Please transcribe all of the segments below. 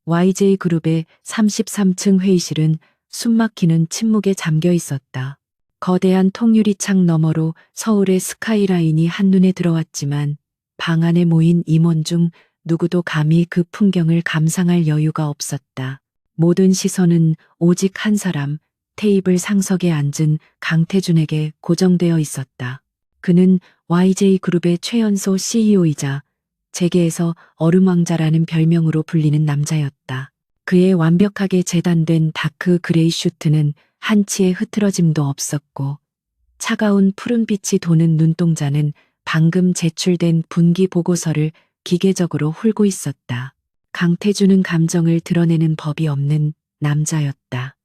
YJ그룹의 33층 회의실은 숨막히는 침묵에 잠겨 있었다. 거대한 통유리창 너머로 서울의 스카이라인이 한눈에 들어왔지만 방 안에 모인 임원 중 누구도 감히 그 풍경을 감상할 여유가 없었다. 모든 시선은 오직 한 사람, 테이블 상석에 앉은 강태준에게 고정되어 있었다. 그는 YJ그룹의 최연소 CEO이자 재계에서 얼음왕자라는 별명으로 불리는 남자였다. 그의 완벽하게 재단된 다크 그레이 슈트는 한치의 흐트러짐도 없었고 차가운 푸른빛이 도는 눈동자는 방금 제출된 분기 보고서를 기계적으로 훑고 있었다. 강태준은 감정을 드러내는 법이 없는 남자였다.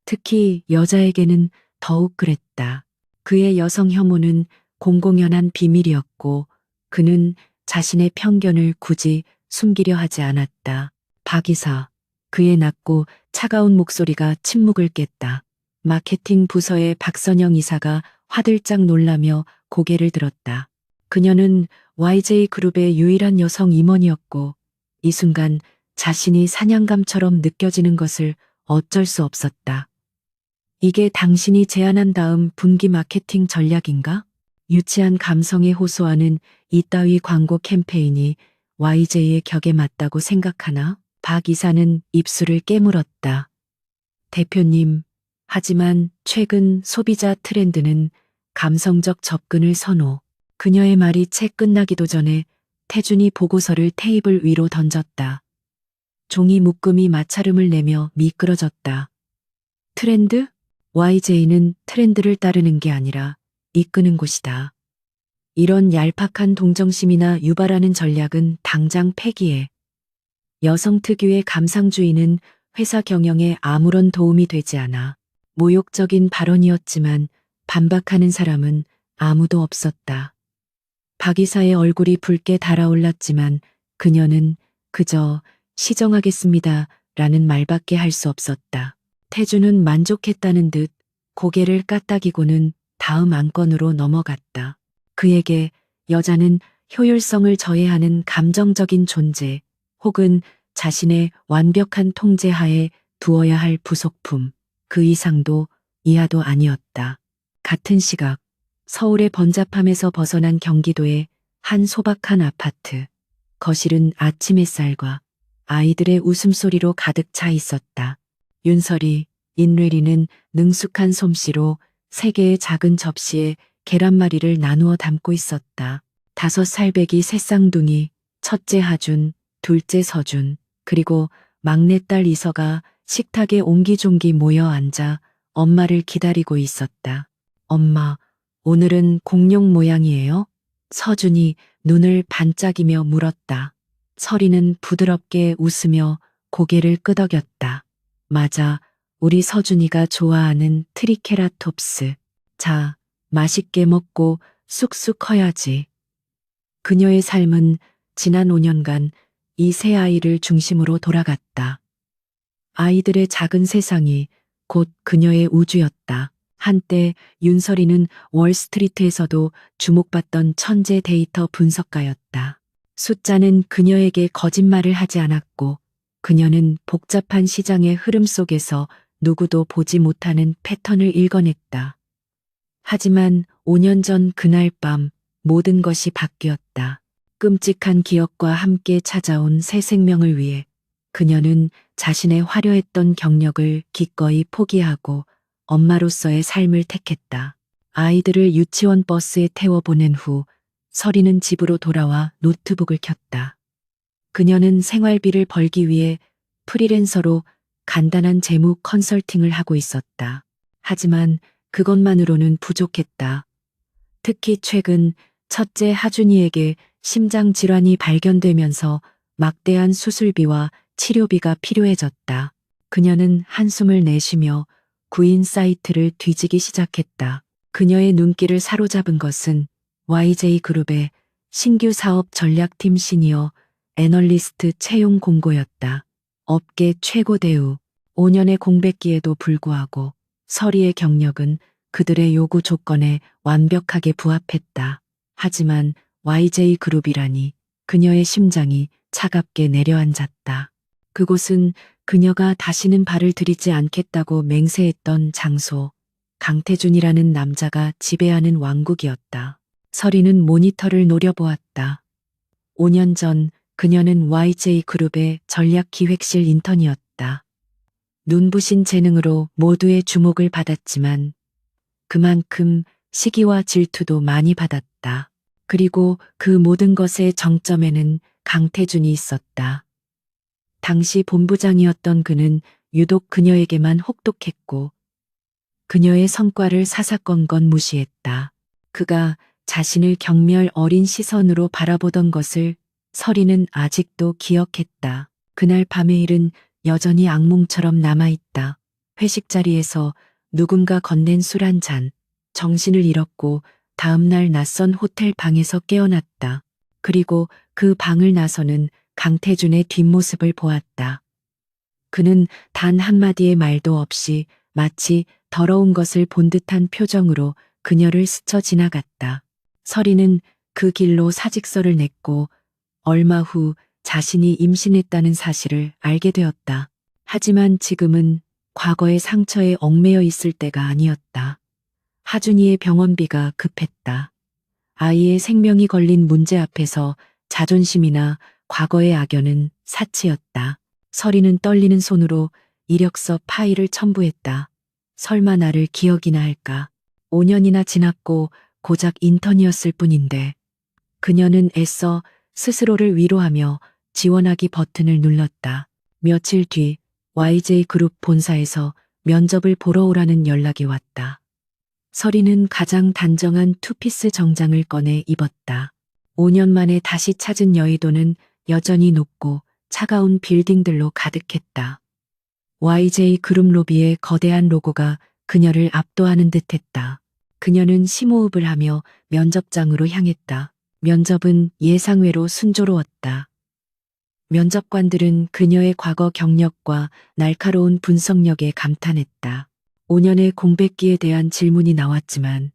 특히 여자에게는 더욱 그랬다. 그의 여성 혐오는 공공연한 비밀이었고 그는 자신의 편견을 굳이 숨기려 하지 않았다. 박 이사. 그의 낮고 차가운 목소리가 침묵을 깼다. 마케팅 부서의 박선영 이사가 화들짝 놀라며 고개를 들었다. 그녀는 YJ그룹의 유일한 여성 임원이었고 이 순간 자신이 사냥감처럼 느껴지는 것을 어쩔 수 없었다. 이게 당신이 제안한 다음 분기 마케팅 전략인가? 유치한 감성에 호소하는 이따위 광고 캠페인이 YJ의 격에 맞다고 생각하나? 박 이사는 입술을 깨물었다. 대표님, 하지만 최근 소비자 트렌드는 감성적 접근을 선호. 그녀의 말이 채 끝나기도 전에 태준이 보고서를 테이블 위로 던졌다. 종이 묶음이 마찰음을 내며 미끄러졌다. 트렌드? YJ는 트렌드를 따르는 게 아니라 이끄는 곳이다. 이런 얄팍한 동정심이나 유발하는 전략은 당장 폐기해. 여성 특유의 감상주의는 회사 경영에 아무런 도움이 되지 않아. 모욕적인 발언이었지만 반박하는 사람은 아무도 없었다. 박 이사의 얼굴이 붉게 달아올랐지만 그녀는 그저 시정하겠습니다 라는 말밖에 할 수 없었다. 태준은 만족했다는 듯 고개를 까딱이고는 다음 안건으로 넘어갔다. 그에게 여자는 효율성을 저해하는 감정적인 존재 혹은 자신의 완벽한 통제하에 두어야 할 부속품, 그 이상도 이하도 아니었다. 같은 시각 서울의 번잡함에서 벗어난 경기도의 한 소박한 아파트. 거실은 아침 햇살과 아이들의 웃음소리로 가득 차 있었다. 윤설이, 인뢰리는 능숙한 솜씨로 3개의 작은 접시에 계란말이를 나누어 담고 있었다. 5살배기 새 쌍둥이, 첫째 하준, 둘째 서준, 그리고 막내딸 이서가 식탁에 옹기종기 모여 앉아 엄마를 기다리고 있었다. 엄마, 오늘은 공룡 모양이에요? 서준이 눈을 반짝이며 물었다. 설이는 부드럽게 웃으며 고개를 끄덕였다. 맞아, 우리 서준이가 좋아하는 트리케라톱스. 자, 맛있게 먹고 쑥쑥 커야지. 그녀의 삶은 지난 5년간 이 세 아이를 중심으로 돌아갔다. 아이들의 작은 세상이 곧 그녀의 우주였다. 한때 윤설이는 월스트리트에서도 주목받던 천재 데이터 분석가였다. 숫자는 그녀에게 거짓말을 하지 않았고 그녀는 복잡한 시장의 흐름 속에서 누구도 보지 못하는 패턴을 읽어냈다. 하지만 5년 전 그날 밤 모든 것이 바뀌었다. 끔찍한 기억과 함께 찾아온 새 생명을 위해 그녀는 자신의 화려했던 경력을 기꺼이 포기하고 엄마로서의 삶을 택했다. 아이들을 유치원 버스에 태워보낸 후 설이는 집으로 돌아와 노트북을 켰다. 그녀는 생활비를 벌기 위해 프리랜서로 간단한 재무 컨설팅을 하고 있었다. 하지만 그것만으로는 부족했다. 특히 최근 첫째 하준이에게 심장질환이 발견되면서 막대한 수술비와 치료비가 필요해졌다. 그녀는 한숨을 내쉬며 구인 사이트를 뒤지기 시작했다. 그녀의 눈길을 사로잡은 것은 YJ그룹의 신규 사업 전략팀 시니어 애널리스트 채용 공고였다. 업계 최고 대우, 5년의 공백기에도 불구하고 설이의 경력은 그들의 요구 조건에 완벽하게 부합했다. 하지만 YJ그룹이라니 그녀의 심장이 차갑게 내려앉았다. 그곳은 그녀가 다시는 발을 들이지 않겠다고 맹세했던 장소, 강태준이라는 남자가 지배하는 왕국이었다. 서리는 모니터를 노려보았다. 5년 전 그녀는 YJ그룹의 전략기획실 인턴이었다. 눈부신 재능으로 모두의 주목을 받았지만 그만큼 시기와 질투도 많이 받았다. 그리고 그 모든 것의 정점에는 강태준이 있었다. 당시 본부장이었던 그는 유독 그녀에게만 혹독했고 그녀의 성과를 사사건건 무시했다. 그가 자신을 경멸 어린 시선으로 바라보던 것을 서리는 아직도 기억했다. 그날 밤의 일은 여전히 악몽처럼 남아있다. 회식 자리에서 누군가 건넨 술 한 잔, 정신을 잃었고 다음날 낯선 호텔 방에서 깨어났다. 그리고 그 방을 나서는 강태준의 뒷모습을 보았다. 그는 단 한마디의 말도 없이 마치 더러운 것을 본 듯한 표정으로 그녀를 스쳐 지나갔다. 서리는 그 길로 사직서를 냈고 얼마 후 자신이 임신했다는 사실을 알게 되었다. 하지만 지금은 과거의 상처에 얽매여 있을 때가 아니었다. 하준이의 병원비가 급했다. 아이의 생명이 걸린 문제 앞에서 자존심이나 과거의 악연은 사치였다. 서리는 떨리는 손으로 이력서 파일을 첨부했다. 설마 나를 기억이나 할까? 5년이나 지났고 고작 인턴이었을 뿐인데. 그녀는 애써 스스로를 위로하며 지원하기 버튼을 눌렀다. 며칠 뒤 YJ그룹 본사에서 면접을 보러 오라는 연락이 왔다. 서리는 가장 단정한 투피스 정장을 꺼내 입었다. 5년 만에 다시 찾은 여의도는 여전히 높고 차가운 빌딩들로 가득했다. YJ그룹 로비의 거대한 로고가 그녀를 압도하는 듯했다. 그녀는 심호흡을 하며 면접장으로 향했다. 면접은 예상외로 순조로웠다. 면접관들은 그녀의 과거 경력과 날카로운 분석력에 감탄했다. 5년의 공백기에 대한 질문이 나왔지만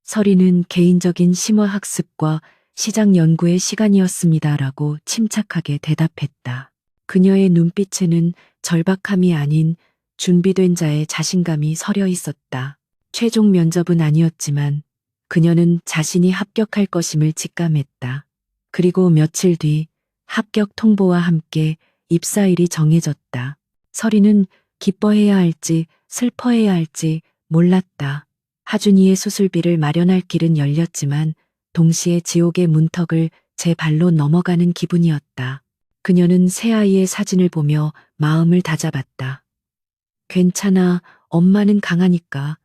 서리는 개인적인 심화 학습과 시장 연구의 시간이었습니다라고 침착하게 대답했다. 그녀의 눈빛에는 절박함이 아닌 준비된 자의 자신감이 서려 있었다. 최종 면접은 아니었지만 그녀는 자신이 합격할 것임을 직감했다. 그리고 며칠 뒤 합격 통보와 함께 입사일이 정해졌다. 서리는 기뻐해야 할지 슬퍼해야 할지 몰랐다. 하준이의 수술비를 마련할 길은 열렸지만 동시에 지옥의 문턱을 제 발로 넘어가는 기분이었다. 그녀는 새아이의 사진을 보며 마음을 다잡았다. 괜찮아, 엄마는 강하니까.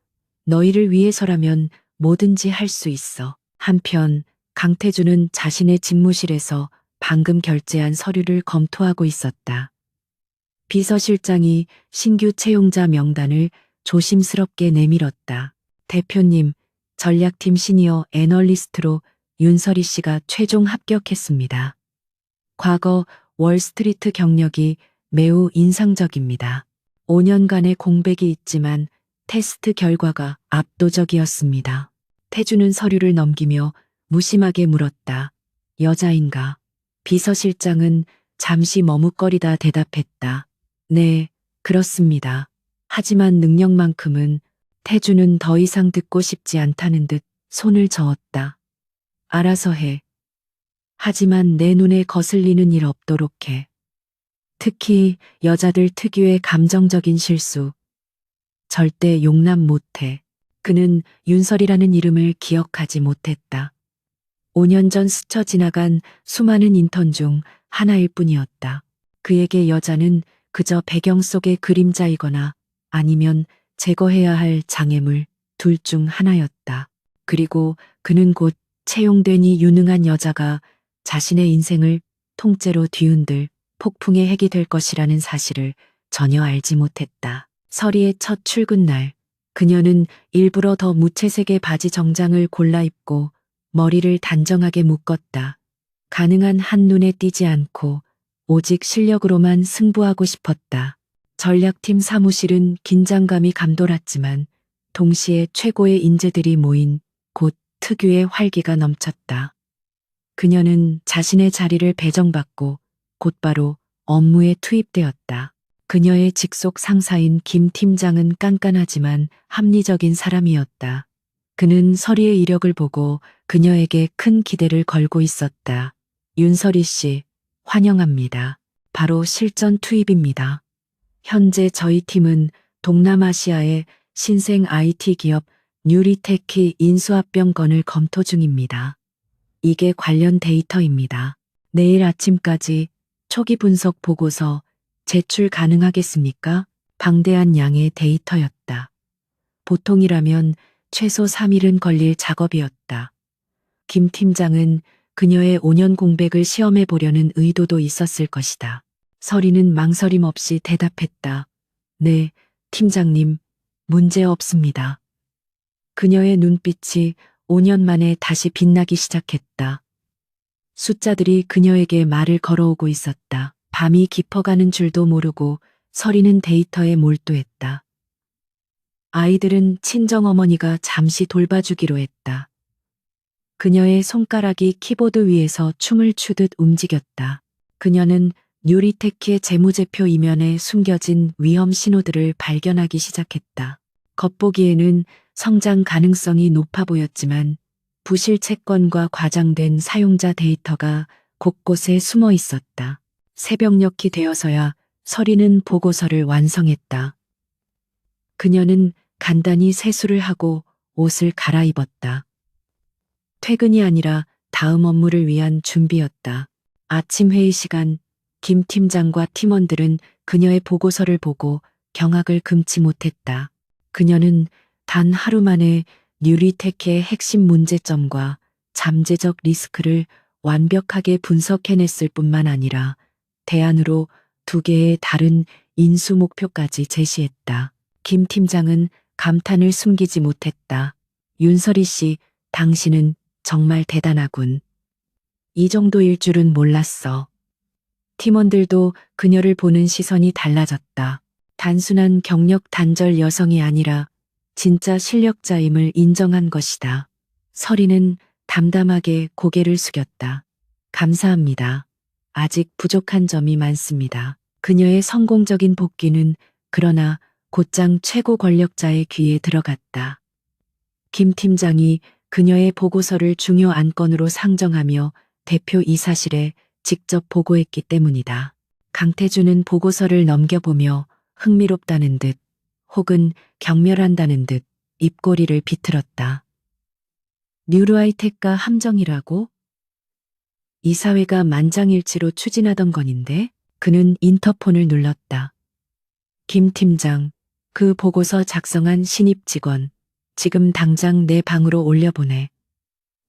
너희를 위해서라면 뭐든지 할 수 있어. 한편 강태준은 자신의 집무실에서 방금 결제한 서류를 검토하고 있었다. 비서실장이 신규 채용자 명단을 조심스럽게 내밀었다. 대표님, 전략팀 시니어 애널리스트로 윤설이 씨가 최종 합격했습니다. 과거 월스트리트 경력이 매우 인상적입니다. 5년간의 공백이 있지만 테스트 결과가 압도적이었습니다. 태주는 서류를 넘기며 무심하게 물었다. 여자인가? 비서실장은 잠시 머뭇거리다 대답했다. 네, 그렇습니다. 하지만 능력만큼은. 태주는 더 이상 듣고 싶지 않다는 듯 손을 저었다. 알아서 해. 하지만 내 눈에 거슬리는 일 없도록 해. 특히 여자들 특유의 감정적인 실수. 절대 용납 못해. 그는 윤설이라는 이름을 기억하지 못했다. 5년 전 스쳐 지나간 수많은 인턴 중 하나일 뿐이었다. 그에게 여자는 그저 배경 속의 그림자이거나 아니면 제거해야 할 장애물 둘 중 하나였다. 그리고 그는 곧 채용되니 유능한 여자가 자신의 인생을 통째로 뒤흔들 폭풍의 핵이 될 것이라는 사실을 전혀 알지 못했다. 서리의 첫 출근 날, 그녀는 일부러 더 무채색의 바지 정장을 골라 입고 머리를 단정하게 묶었다. 가능한 한눈에 띄지 않고 오직 실력으로만 승부하고 싶었다. 전략팀 사무실은 긴장감이 감돌았지만 동시에 최고의 인재들이 모인 곳 특유의 활기가 넘쳤다. 그녀는 자신의 자리를 배정받고 곧바로 업무에 투입되었다. 그녀의 직속 상사인 김 팀장은 깐깐하지만 합리적인 사람이었다. 그는 서리의 이력을 보고 그녀에게 큰 기대를 걸고 있었다. 윤서리 씨, 환영합니다. 바로 실전 투입입니다. 현재 저희 팀은 동남아시아의 신생 IT 기업 뉴리테키 인수합병건을 검토 중입니다. 이게 관련 데이터입니다. 내일 아침까지 초기 분석 보고서 제출 가능하겠습니까? 방대한 양의 데이터였다. 보통이라면 최소 3일은 걸릴 작업이었다. 김 팀장은 그녀의 5년 공백을 시험해 보려는 의도도 있었을 것이다. 서리는 망설임 없이 대답했다. 네, 팀장님, 문제 없습니다. 그녀의 눈빛이 5년 만에 다시 빛나기 시작했다. 숫자들이 그녀에게 말을 걸어오고 있었다. 밤이 깊어가는 줄도 모르고 서리는 데이터에 몰두했다. 아이들은 친정어머니가 잠시 돌봐주기로 했다. 그녀의 손가락이 키보드 위에서 춤을 추듯 움직였다. 그녀는 뉴리테크의 재무제표 이면에 숨겨진 위험 신호들을 발견하기 시작했다. 겉보기에는 성장 가능성이 높아 보였지만 부실 채권과 과장된 사용자 데이터가 곳곳에 숨어 있었다. 새벽녘이 되어서야 서리는 보고서를 완성했다. 그녀는 간단히 세수를 하고 옷을 갈아입었다. 퇴근이 아니라 다음 업무를 위한 준비였다. 아침 회의 시간, 김 팀장과 팀원들은 그녀의 보고서를 보고 경악을 금치 못했다. 그녀는 단 하루 만에 뉴리테크의 핵심 문제점과 잠재적 리스크를 완벽하게 분석해냈을 뿐만 아니라 대안으로 2개의 다른 인수 목표까지 제시했다. 김 팀장은 감탄을 숨기지 못했다. 윤서리 씨, 당신은 정말 대단하군. 이 정도일 줄은 몰랐어. 팀원들도 그녀를 보는 시선이 달라졌다. 단순한 경력 단절 여성이 아니라 진짜 실력자임을 인정한 것이다. 서리는 담담하게 고개를 숙였다. 감사합니다. 아직 부족한 점이 많습니다. 그녀의 성공적인 복귀는 그러나 곧장 최고 권력자의 귀에 들어갔다. 김 팀장이 그녀의 보고서를 중요 안건으로 상정하며 대표 이사실에 직접 보고했기 때문이다. 강태준은 보고서를 넘겨보며 흥미롭다는 듯 혹은 경멸한다는 듯 입꼬리를 비틀었다. 뉴로아이텍과 함정이라고? 이사회가 만장일치로 추진하던 건인데 그는 인터폰을 눌렀다. 김 팀장, 그 보고서 작성한 신입 직원, 지금 당장 내 방으로 올려보내.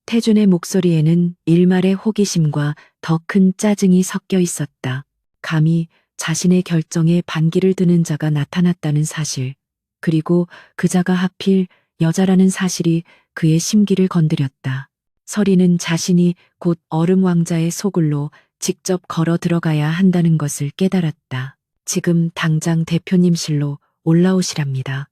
태준의 목소리에는 일말의 호기심과 더 큰 짜증이 섞여 있었다. 감히 자신의 결정에 반기를 드는 자가 나타났다는 사실, 그리고 그 자가 하필 여자라는 사실이 그의 심기를 건드렸다. 서리는 자신이 곧 얼음 왕자의 소굴로 직접 걸어 들어가야 한다는 것을 깨달았다. 지금 당장 대표님실로 올라오시랍니다.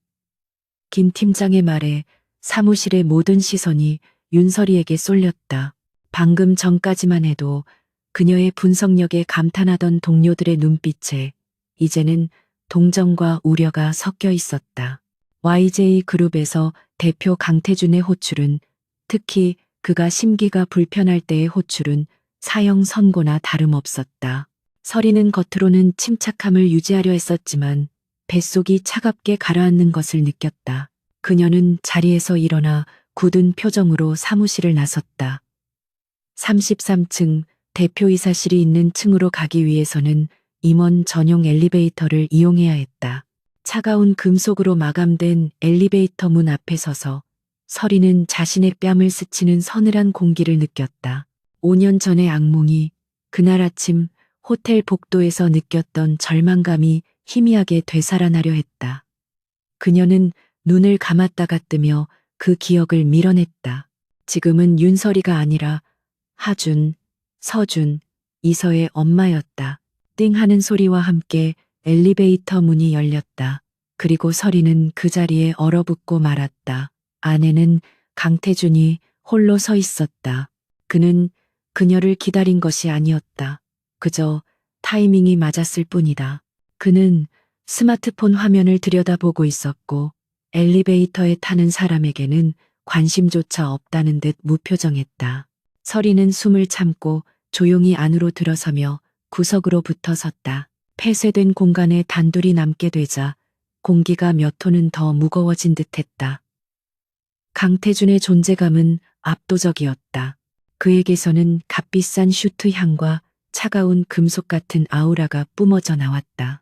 김 팀장의 말에 사무실의 모든 시선이 윤서리에게 쏠렸다. 방금 전까지만 해도 그녀의 분석력에 감탄하던 동료들의 눈빛에 이제는 동정과 우려가 섞여 있었다. YJ그룹에서 대표 강태준의 호출은, 특히 그가 심기가 불편할 때의 호출은 사형 선고나 다름없었다. 서리는 겉으로는 침착함을 유지하려 했었지만 뱃속이 차갑게 가라앉는 것을 느꼈다. 그녀는 자리에서 일어나 굳은 표정으로 사무실을 나섰다. 33층 대표이사실이 있는 층으로 가기 위해서는 임원 전용 엘리베이터를 이용해야 했다. 차가운 금속으로 마감된 엘리베이터 문 앞에 서서 서리는 자신의 뺨을 스치는 서늘한 공기를 느꼈다. 5년 전의 악몽이 그날 아침 호텔 복도에서 느꼈던 절망감이 희미하게 되살아나려 했다. 그녀는 눈을 감았다가 뜨며 그 기억을 밀어냈다. 지금은 윤서리가 아니라 하준, 서준, 이서의 엄마였다. 띵 하는 소리와 함께 엘리베이터 문이 열렸다. 그리고 서리는 그 자리에 얼어붙고 말았다. 안에는 강태준이 홀로 서 있었다. 그는 그녀를 기다린 것이 아니었다. 그저 타이밍이 맞았을 뿐이다. 그는 스마트폰 화면을 들여다보고 있었고 엘리베이터에 타는 사람에게는 관심조차 없다는 듯 무표정했다. 서리는 숨을 참고 조용히 안으로 들어서며 구석으로 붙어 섰다. 폐쇄된 공간에 단둘이 남게 되자 공기가 몇 톤은 더 무거워진 듯했다. 강태준의 존재감은 압도적이었다. 그에게서는 값비싼 슈트 향과 차가운 금속 같은 아우라가 뿜어져 나왔다.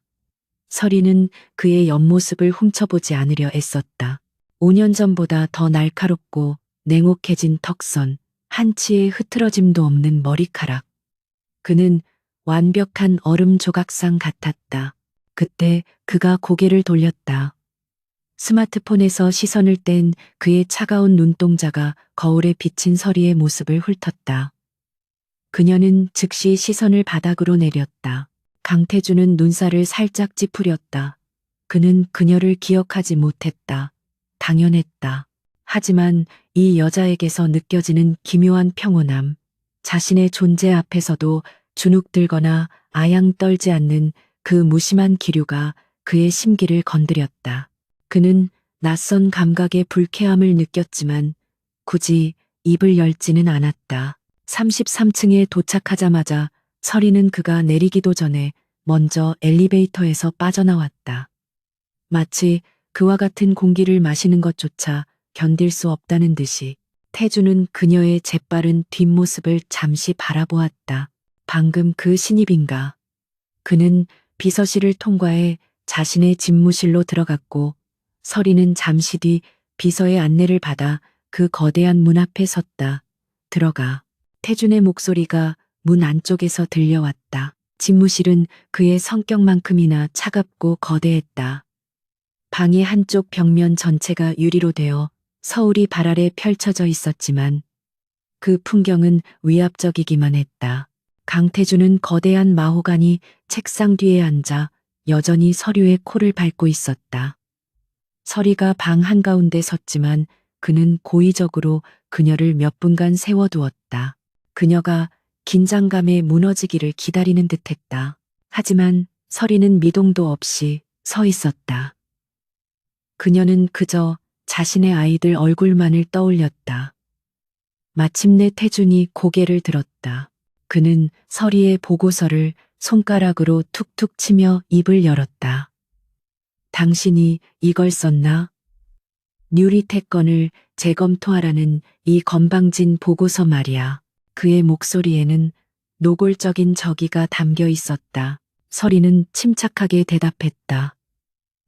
서리는 그의 옆모습을 훔쳐보지 않으려 애썼다. 5년 전보다 더 날카롭고 냉혹해진 턱선, 한치의 흐트러짐도 없는 머리카락. 그는 완벽한 얼음 조각상 같았다. 그때 그가 고개를 돌렸다. 스마트폰에서 시선을 뗀 그의 차가운 눈동자가 거울에 비친 서리의 모습을 훑었다. 그녀는 즉시 시선을 바닥으로 내렸다. 강태준은 눈살을 살짝 찌푸렸다. 그는 그녀를 기억하지 못했다. 당연했다. 하지만 이 여자에게서 느껴지는 기묘한 평온함, 자신의 존재 앞에서도 주눅들거나 아양 떨지 않는 그 무심한 기류가 그의 심기를 건드렸다. 그는 낯선 감각의 불쾌함을 느꼈지만 굳이 입을 열지는 않았다. 33층에 도착하자마자 서리는 그가 내리기도 전에 먼저 엘리베이터에서 빠져나왔다. 마치 그와 같은 공기를 마시는 것조차 견딜 수 없다는 듯이 태주는 그녀의 재빠른 뒷모습을 잠시 바라보았다. 방금 그 신입인가? 그는 비서실을 통과해 자신의 집무실로 들어갔고 서리는 잠시 뒤 비서의 안내를 받아 그 거대한 문 앞에 섰다. 들어가. 태준의 목소리가 문 안쪽에서 들려왔다. 집무실은 그의 성격만큼이나 차갑고 거대했다. 방의 한쪽 벽면 전체가 유리로 되어 서울이 발 아래 펼쳐져 있었지만 그 풍경은 위압적이기만 했다. 강태준은 거대한 마호가니 책상 뒤에 앉아 여전히 서류에 코를 밟고 있었다. 서리가 방 한가운데 섰지만 그는 고의적으로 그녀를 몇 분간 세워두었다. 그녀가 긴장감에 무너지기를 기다리는 듯했다. 하지만 서리는 미동도 없이 서 있었다. 그녀는 그저 자신의 아이들 얼굴만을 떠올렸다. 마침내 태준이 고개를 들었다. 그는 서리의 보고서를 손가락으로 툭툭 치며 입을 열었다. 당신이 이걸 썼나? 뉴리텍 건을 재검토하라는 이 건방진 보고서 말이야. 그의 목소리에는 노골적인 저기가 담겨 있었다. 서리는 침착하게 대답했다.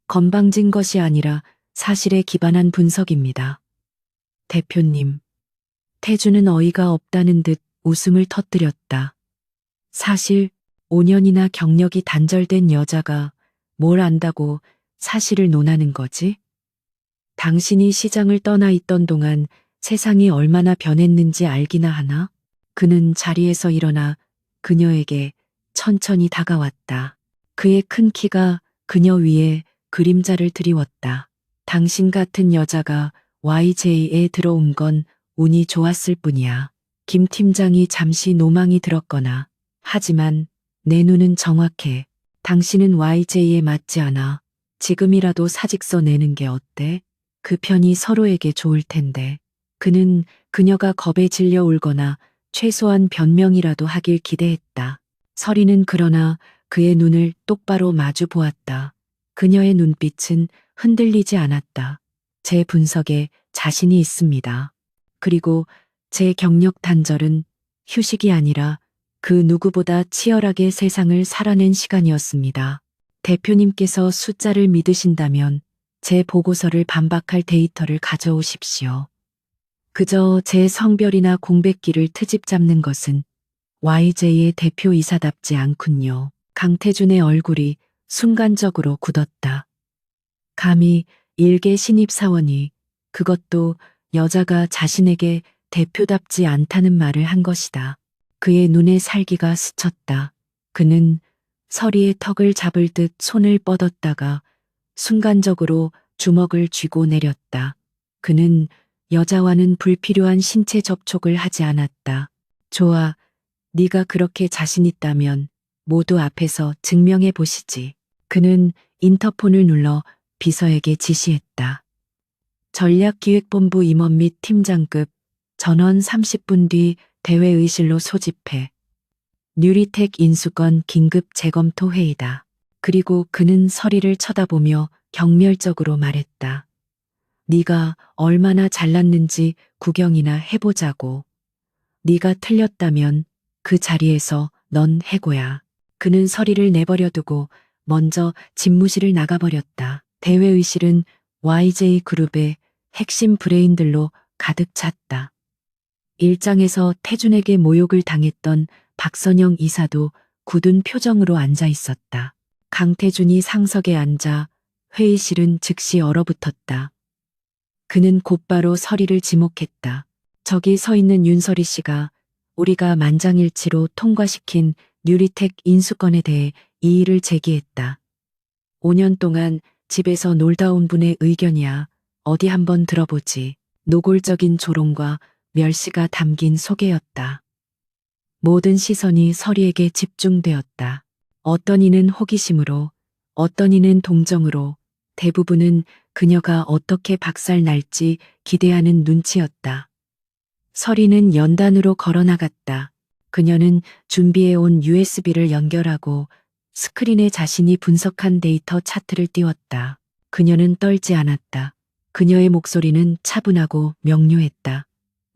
건방진 것이 아니라 사실에 기반한 분석입니다. 대표님. 태주는 어이가 없다는 듯 웃음을 터뜨렸다. 사실 5년이나 경력이 단절된 여자가 뭘 안다고 사실을 논하는 거지? 당신이 시장을 떠나 있던 동안 세상이 얼마나 변했는지 알기나 하나? 그는 자리에서 일어나 그녀에게 천천히 다가왔다. 그의 큰 키가 그녀 위에 그림자를 드리웠다. 당신 같은 여자가 YJ에 들어온 건 운이 좋았을 뿐이야. 김 팀장이 잠시 노망이 들었거나. 하지만 내 눈은 정확해. 당신은 YJ에 맞지 않아. 지금이라도 사직서 내는 게 어때? 그 편이 서로에게 좋을 텐데. 그는 그녀가 겁에 질려 울거나 최소한 변명이라도 하길 기대했다. 서리는 그러나 그의 눈을 똑바로 마주 보았다. 그녀의 눈빛은 흔들리지 않았다. 제 분석에 자신이 있습니다. 그리고 제 경력 단절은 휴식이 아니라 그 누구보다 치열하게 세상을 살아낸 시간이었습니다. 대표님께서 숫자를 믿으신다면 제 보고서를 반박할 데이터를 가져오십시오. 그저 제 성별이나 공백기를 트집 잡는 것은 YJ의 대표이사답지 않군요. 강태준의 얼굴이 순간적으로 굳었다. 감히 일개 신입사원이, 그것도 여자가 자신에게 대표답지 않다는 말을 한 것이다. 그의 눈에 살기가 스쳤다. 그는 서리의 턱을 잡을 듯 손을 뻗었다가 순간적으로 주먹을 쥐고 내렸다. 그는 여자와는 불필요한 신체 접촉을 하지 않았다. 좋아, 네가 그렇게 자신 있다면 모두 앞에서 증명해 보시지. 그는 인터폰을 눌러 비서에게 지시했다. 전략기획본부 임원 및 팀장급 전원 30분 뒤 대회의실로 소집해. 뉴리텍 인수권 긴급 재검토 회의다. 그리고 그는 서리를 쳐다보며 경멸적으로 말했다. 네가 얼마나 잘났는지 구경이나 해보자고. 네가 틀렸다면 그 자리에서 넌 해고야. 그는 서리를 내버려 두고 먼저 집무실을 나가버렸다. 대회의실은 YJ그룹의 핵심 브레인들로 가득 찼다. 일장에서 태준에게 모욕을 당했던 박선영 이사도 굳은 표정으로 앉아 있었다. 강태준이 상석에 앉아 회의실은 즉시 얼어붙었다. 그는 곧바로 서리를 지목했다. 저기 서 있는 윤서리 씨가 우리가 만장일치로 통과시킨 뉴리텍 인수권에 대해 이의를 제기했다. 5년 동안 집에서 놀다 온 분의 의견이야. 어디 한번 들어보지. 노골적인 조롱과 멸시가 담긴 소개였다. 모든 시선이 서리에게 집중되었다. 어떤 이는 호기심으로, 어떤 이는 동정으로, 대부분은 그녀가 어떻게 박살날지 기대하는 눈치였다. 서리는 연단으로 걸어나갔다. 그녀는 준비해온 USB를 연결하고 스크린에 자신이 분석한 데이터 차트를 띄웠다. 그녀는 떨지 않았다. 그녀의 목소리는 차분하고 명료했다.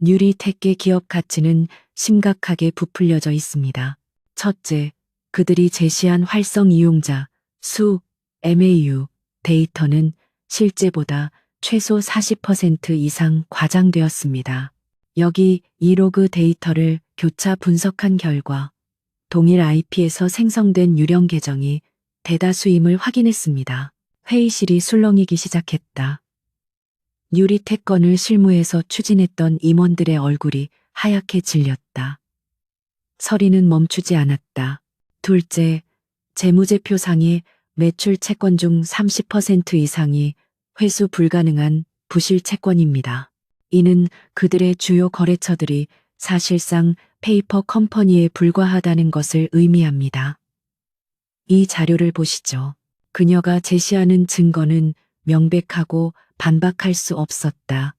뉴리텍의 기업 가치는 심각하게 부풀려져 있습니다. 첫째, 그들이 제시한 활성 이용자 수 MAU 데이터는 실제보다 최소 40% 이상 과장되었습니다. 여기 이로그 데이터를 교차 분석한 결과 동일 IP에서 생성된 유령 계정이 대다수임을 확인했습니다. 회의실이 술렁이기 시작했다. 뉴리텍 건을 실무에서 추진했던 임원들의 얼굴이 하얗게 질렸다. 서리는 멈추지 않았다. 둘째, 재무제표상의 매출 채권 중 30% 이상이 회수 불가능한 부실 채권입니다. 이는 그들의 주요 거래처들이 사실상 페이퍼 컴퍼니에 불과하다는 것을 의미합니다. 이 자료를 보시죠. 그녀가 제시하는 증거는 명백하고 반박할 수 없었다.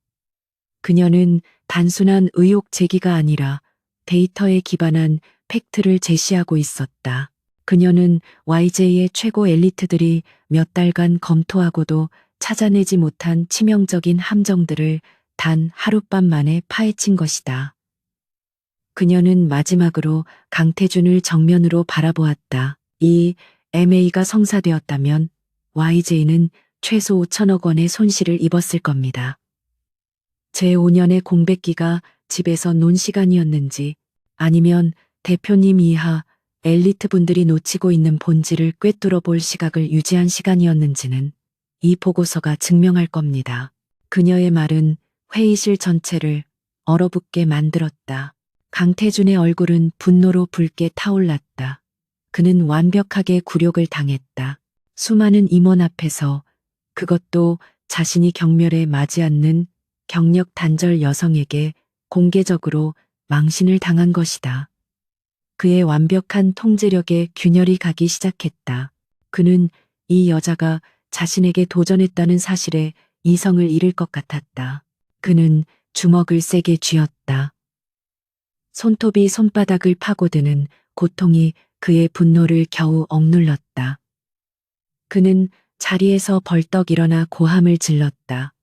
그녀는 단순한 의혹 제기가 아니라 데이터에 기반한 팩트를 제시하고 있었다. 그녀는 YJ의 최고 엘리트들이 몇 달간 검토하고도 찾아내지 못한 치명적인 함정들을 단 하룻밤 만에 파헤친 것이다. 그녀는 마지막으로 강태준을 정면으로 바라보았다. 이 MA가 성사되었다면 YJ는 최소 5천억 원의 손실을 입었을 겁니다. 제5년의 공백기가 집에서 논 시간이었는지 아니면 대표님 이하 엘리트분들이 놓치고 있는 본질을 꿰뚫어 볼 시각을 유지한 시간이었는지는 이 보고서가 증명할 겁니다. 그녀의 말은 회의실 전체를 얼어붙게 만들었다. 강태준의 얼굴은 분노로 붉게 타올랐다. 그는 완벽하게 굴욕을 당했다. 수많은 임원 앞에서 그것도 자신이 경멸에 맞지 않는 경력 단절 여성에게 공개적으로 망신을 당한 것이다. 그의 완벽한 통제력에 균열이 가기 시작했다. 그는 이 여자가 자신에게 도전했다는 사실에 이성을 잃을 것 같았다. 그는 주먹을 세게 쥐었다. 손톱이 손바닥을 파고드는 고통이 그의 분노를 겨우 억눌렀다. 그는 자리에서 벌떡 일어나 고함을 질렀다.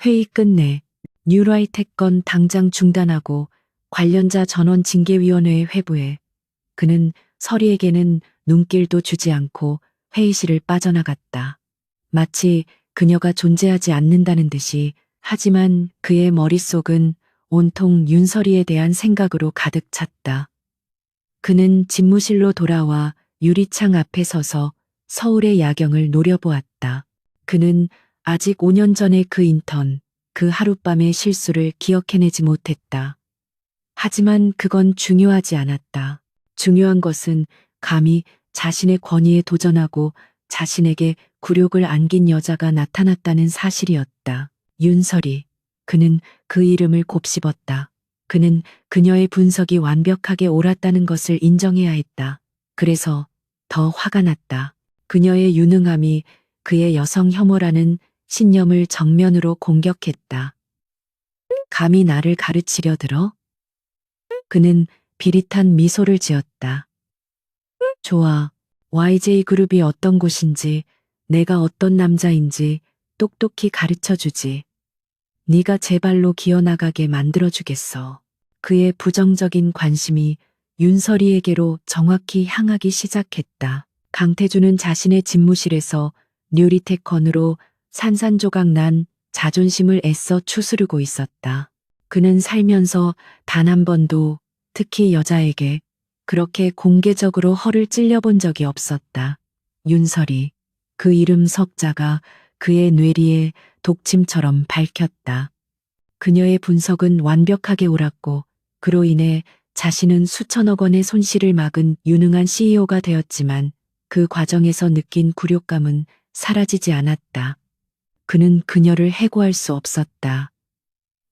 회의 끝내 뉴라이텍 건 당장 중단하고 관련자 전원 징계위원회에 회부해. 그는 서리에게는 눈길도 주지 않고 회의실을 빠져나갔다. 마치 그녀가 존재하지 않는다는 듯이. 하지만 그의 머릿속은 온통 윤서리에 대한 생각으로 가득 찼다. 그는 집무실로 돌아와 유리창 앞에 서서 서울의 야경을 노려보았다. 그는 아직 5년 전의 그 인턴, 그 하룻밤의 실수를 기억해내지 못했다. 하지만 그건 중요하지 않았다. 중요한 것은 감히 자신의 권위에 도전하고 자신에게 굴욕을 안긴 여자가 나타났다는 사실이었다. 윤서리. 그는 그 이름을 곱씹었다. 그는 그녀의 분석이 완벽하게 옳았다는 것을 인정해야 했다. 그래서 더 화가 났다. 그녀의 유능함이 그의 여성 혐오라는 신념을 정면으로 공격했다. 감히 나를 가르치려 들어? 그는 비릿한 미소를 지었다. 좋아. YJ그룹이 어떤 곳인지, 내가 어떤 남자인지 똑똑히 가르쳐 주지. 네가 제 발로 기어나가게 만들어주겠어. 그의 부정적인 관심이 윤설이에게로 정확히 향하기 시작했다. 강태주는 자신의 집무실에서 뉴리테컨으로 산산조각 난 자존심을 애써 추스르고 있었다. 그는 살면서 단 한 번도 특히 여자에게 그렇게 공개적으로 허를 찔려본 적이 없었다. 윤설이, 그 이름 석자가 그의 뇌리에 독침처럼 밝혔다. 그녀의 분석은 완벽하게 옳았고 그로 인해 자신은 수천억 원의 손실을 막은 유능한 CEO가 되었지만 그 과정에서 느낀 굴욕감은 사라지지 않았다. 그는 그녀를 해고할 수 없었다.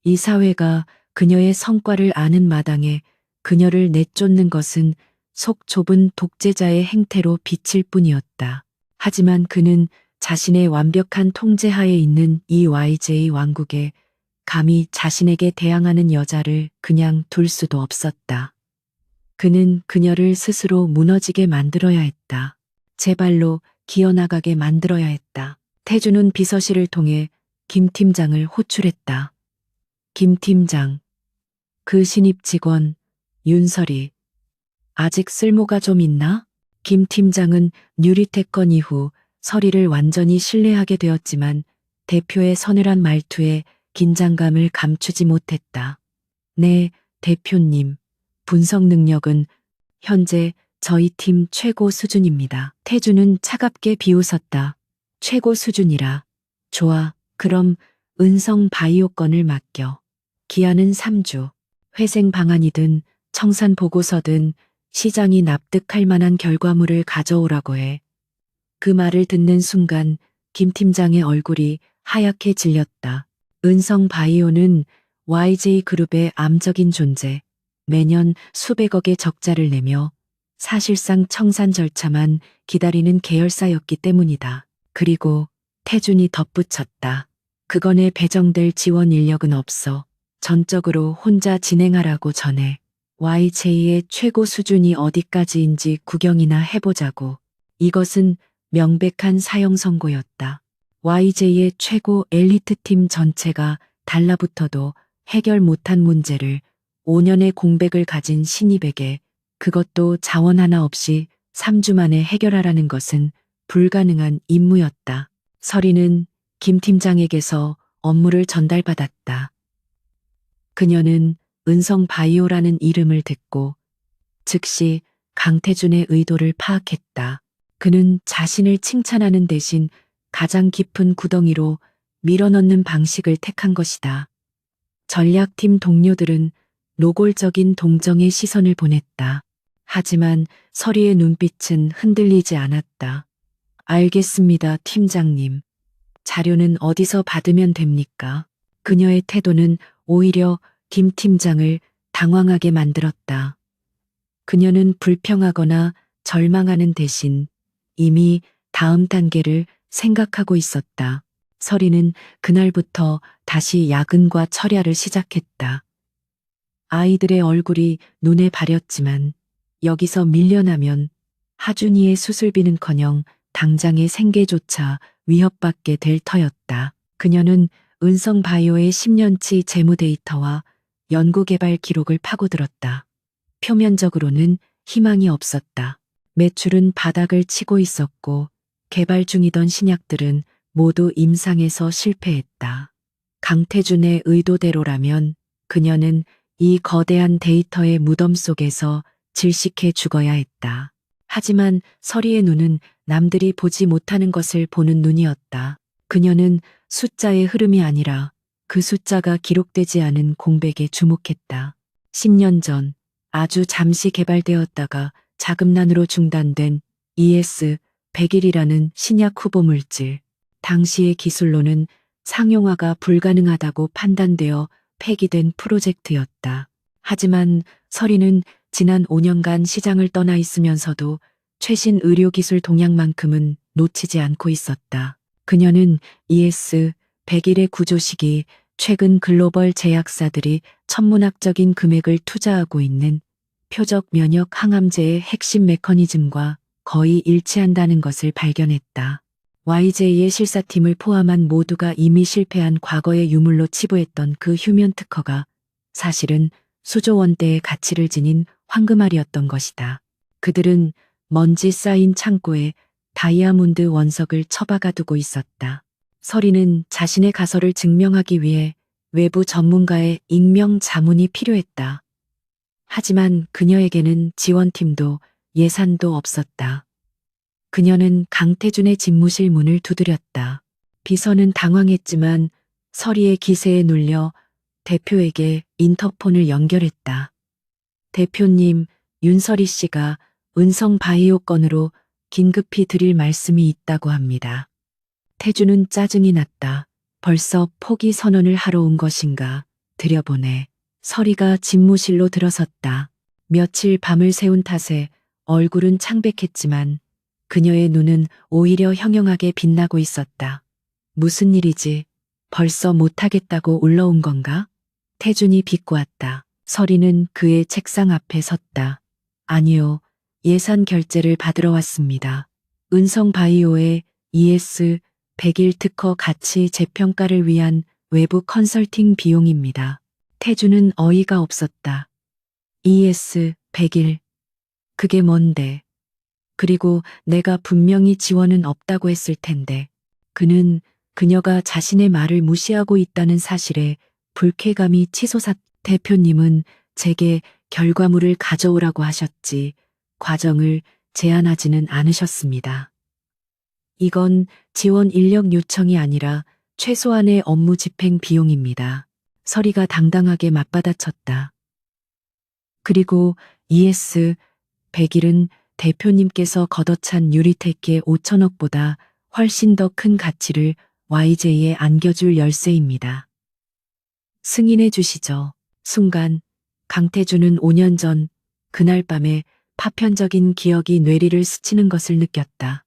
이 사회가 그녀의 성과를 아는 마당에 그녀를 내쫓는 것은 속 좁은 독재자의 행태로 비칠 뿐이었다. 하지만 그는 자신의 완벽한 통제하에 있는 이 YJ 왕국에 감히 자신에게 대항하는 여자를 그냥 둘 수도 없었다. 그는 그녀를 스스로 무너지게 만들어야 했다. 제 발로 기어나가게 만들어야 했다. 태주는 비서실을 통해 김 팀장을 호출했다. 김 팀장, 그 신입 직원 윤설이 아직 쓸모가 좀 있나? 김 팀장은 뉴리테건 이후 설이를 완전히 신뢰하게 되었지만 대표의 서늘한 말투에 긴장감을 감추지 못했다. 네, 대표님. 분석 능력은 현재 저희 팀 최고 수준입니다. 태주는 차갑게 비웃었다. 최고 수준이라. 좋아. 그럼 은성 바이오 건을 맡겨. 기한은 3주. 회생 방안이든 청산 보고서든 시장이 납득할 만한 결과물을 가져오라고 해. 그 말을 듣는 순간 김 팀장의 얼굴이 하얗게 질렸다. 은성 바이오는 YJ그룹의 암적인 존재, 매년 수백억의 적자를 내며 사실상 청산 절차만 기다리는 계열사였기 때문이다. 그리고 태준이 덧붙였다. 그건에 배정될 지원 인력은 없어. 전적으로 혼자 진행하라고 전해. YJ의 최고 수준이 어디까지인지 구경이나 해보자고. 이것은 명백한 사형 선고였다. YJ의 최고 엘리트 팀 전체가 달라붙어도 해결 못한 문제를 5년의 공백을 가진 신입에게 그것도 자원 하나 없이 3주 만에 해결하라는 것은 불가능한 임무였다. 설이는 김 팀장에게서 업무를 전달받았다. 그녀는 은성 바이오라는 이름을 듣고 즉시 강태준의 의도를 파악했다. 그는 자신을 칭찬하는 대신 가장 깊은 구덩이로 밀어넣는 방식을 택한 것이다. 전략팀 동료들은 노골적인 동정의 시선을 보냈다. 하지만 설이의 눈빛은 흔들리지 않았다. 알겠습니다, 팀장님. 자료는 어디서 받으면 됩니까? 그녀의 태도는 오히려 김 팀장을 당황하게 만들었다. 그녀는 불평하거나 절망하는 대신 이미 다음 단계를 생각하고 있었다. 설이는 그날부터 다시 야근과 철야를 시작했다. 아이들의 얼굴이 눈에 바렸지만 여기서 밀려나면 하준이의 수술비는커녕 당장의 생계조차 위협받게 될 터였다. 그녀는 은성바이오의 10년치 재무 데이터와 연구개발 기록을 파고들었다. 표면적으로는 희망이 없었다. 매출은 바닥을 치고 있었고 개발 중이던 신약들은 모두 임상에서 실패했다. 강태준의 의도대로라면 그녀는 이 거대한 데이터의 무덤 속에서 질식해 죽어야 했다. 하지만 설이의 눈은 남들이 보지 못하는 것을 보는 눈이었다. 그녀는 숫자의 흐름이 아니라 그 숫자가 기록되지 않은 공백에 주목했다. 10년 전 아주 잠시 개발되었다가 자금난으로 중단된 ES-100이라는 신약 후보 물질. 당시의 기술로는 상용화가 불가능하다고 판단되어 폐기된 프로젝트였다. 하지만 설이는 지난 5년간 시장을 떠나 있으면서도 최신 의료기술 동향만큼은 놓치지 않고 있었다. 그녀는 ES-101의 구조 시기 최근 글로벌 제약사들이 천문학적인 금액을 투자하고 있는 표적 면역 항암제의 핵심 메커니즘과 거의 일치한다는 것을 발견했다. YJ의 실사팀을 포함한 모두가 이미 실패한 과거의 유물로 치부했던 그 휴면 특허가 사실은 수조 원대의 가치를 지닌 황금알이었던 것이다. 그들은 먼지 쌓인 창고에 다이아몬드 원석을 처박아 두고 있었다. 서리는 자신의 가설을 증명하기 위해 외부 전문가의 익명 자문이 필요했다. 하지만 그녀에게는 지원팀도 예산도 없었다. 그녀는 강태준의 집무실 문을 두드렸다. 비서는 당황했지만 서리의 기세에 눌려 대표에게 인터폰을 연결했다. 대표님, 윤서리 씨가 은성 바이오 건으로 긴급히 드릴 말씀이 있다고 합니다. 태주는 짜증이 났다. 벌써 포기 선언을 하러 온 것인가. 들여보내. 서리가 집무실로 들어섰다. 며칠 밤을 새운 탓에 얼굴은 창백했지만 그녀의 눈은 오히려 형형하게 빛나고 있었다. 무슨 일이지? 벌써 못하겠다고 올라온 건가? 태준이 비꼬았다. 서리는 그의 책상 앞에 섰다. 아니요, 예산 결제를 받으러 왔습니다. 은성바이오의 ES-101 특허 가치 재평가를 위한 외부 컨설팅 비용입니다. 태주는 어이가 없었다. ES-101. 그게 뭔데? 그리고 내가 분명히 지원은 없다고 했을 텐데. 그는 그녀가 자신의 말을 무시하고 있다는 사실에 불쾌감이 치솟았. 대표님은 제게 결과물을 가져오라고 하셨지 과정을 제안하지는 않으셨습니다. 이건 지원 인력 요청이 아니라 최소한의 업무 집행 비용입니다. 서리가 당당하게 맞받아쳤다. 그리고 ES-101은 대표님께서 걷어찬 유리테크의 5천억보다 훨씬 더 큰 가치를 YJ에 안겨줄 열쇠입니다. 승인해 주시죠. 순간 강태준은 5년 전 그날 밤에 파편적인 기억이 뇌리를 스치는 것을 느꼈다.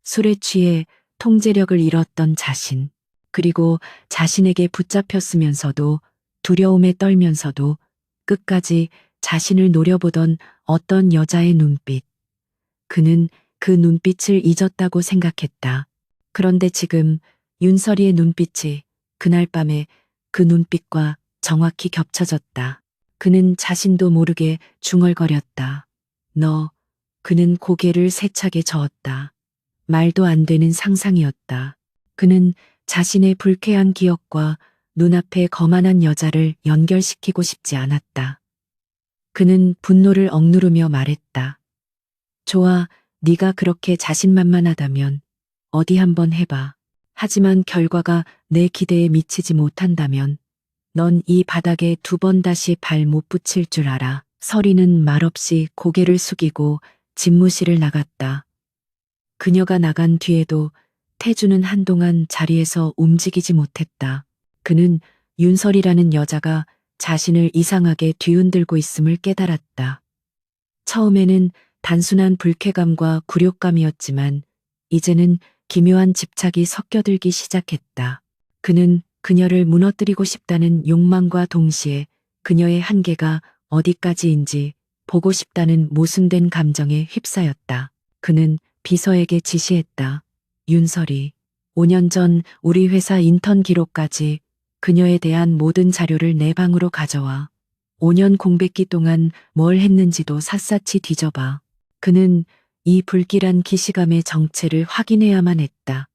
술에 취해 통제력을 잃었던 자신, 그리고 자신에게 붙잡혔으면서도 두려움에 떨면서도 끝까지 자신을 노려보던 어떤 여자의 눈빛. 그는 그 눈빛을 잊었다고 생각했다. 그런데 지금 윤설이의 눈빛이 그날 밤에 그 눈빛과 정확히 겹쳐졌다. 그는 자신도 모르게 중얼거렸다. 너, 그는 고개를 세차게 저었다. 말도 안 되는 상상이었다. 그는 자신의 불쾌한 기억과 눈앞의 거만한 여자를 연결시키고 싶지 않았다. 그는 분노를 억누르며 말했다. 좋아, 네가 그렇게 자신만만하다면 어디 한번 해봐. 하지만 결과가 내 기대에 미치지 못한다면 넌 이 바닥에 2번 다시 발 못 붙일 줄 알아. 서리는 말없이 고개를 숙이고 집무실을 나갔다. 그녀가 나간 뒤에도 태주는 한동안 자리에서 움직이지 못했다. 그는 윤설이라는 여자가 자신을 이상하게 뒤흔들고 있음을 깨달았다. 처음에는 단순한 불쾌감과 굴욕감이었지만 이제는 기묘한 집착이 섞여들기 시작했다. 그는 그녀를 무너뜨리고 싶다는 욕망과 동시에 그녀의 한계가 어디까지인지 보고 싶다는 모순된 감정에 휩싸였다. 그는 비서에게 지시했다. 윤설이, 5년 전 우리 회사 인턴 기록까지 그녀에 대한 모든 자료를 내 방으로 가져와. 5년 공백기 동안 뭘 했는지도 샅샅이 뒤져봐. 그는 이 불길한 기시감의 정체를 확인해야만 했다.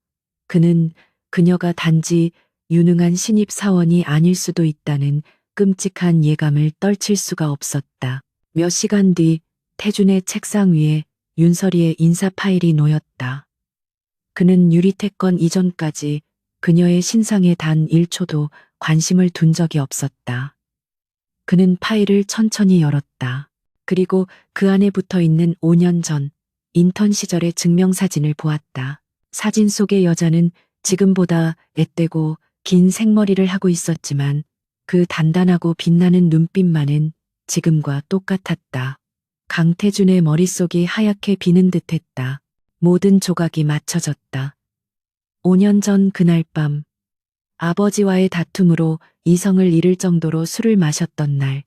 그는 그녀가 단지 유능한 신입 사원이 아닐 수도 있다는 끔찍한 예감을 떨칠 수가 없었다. 몇 시간 뒤 태준의 책상 위에 윤설이의 인사 파일이 놓였다. 그는 유리태권 이전까지 그녀의 신상에 단 1초도 관심을 둔 적이 없었다. 그는 파일을 천천히 열었다. 그리고 그 안에 붙어 있는 5년 전 인턴 시절의 증명사진을 보았다. 사진 속의 여자는 지금보다 앳되고 긴 생머리를 하고 있었지만 그 단단하고 빛나는 눈빛만은 지금과 똑같았다. 강태준의 머릿속이 하얗게 비는 듯했다. 모든 조각이 맞춰졌다. 5년 전 그날 밤, 아버지와의 다툼으로 이성을 잃을 정도로 술을 마셨던 날,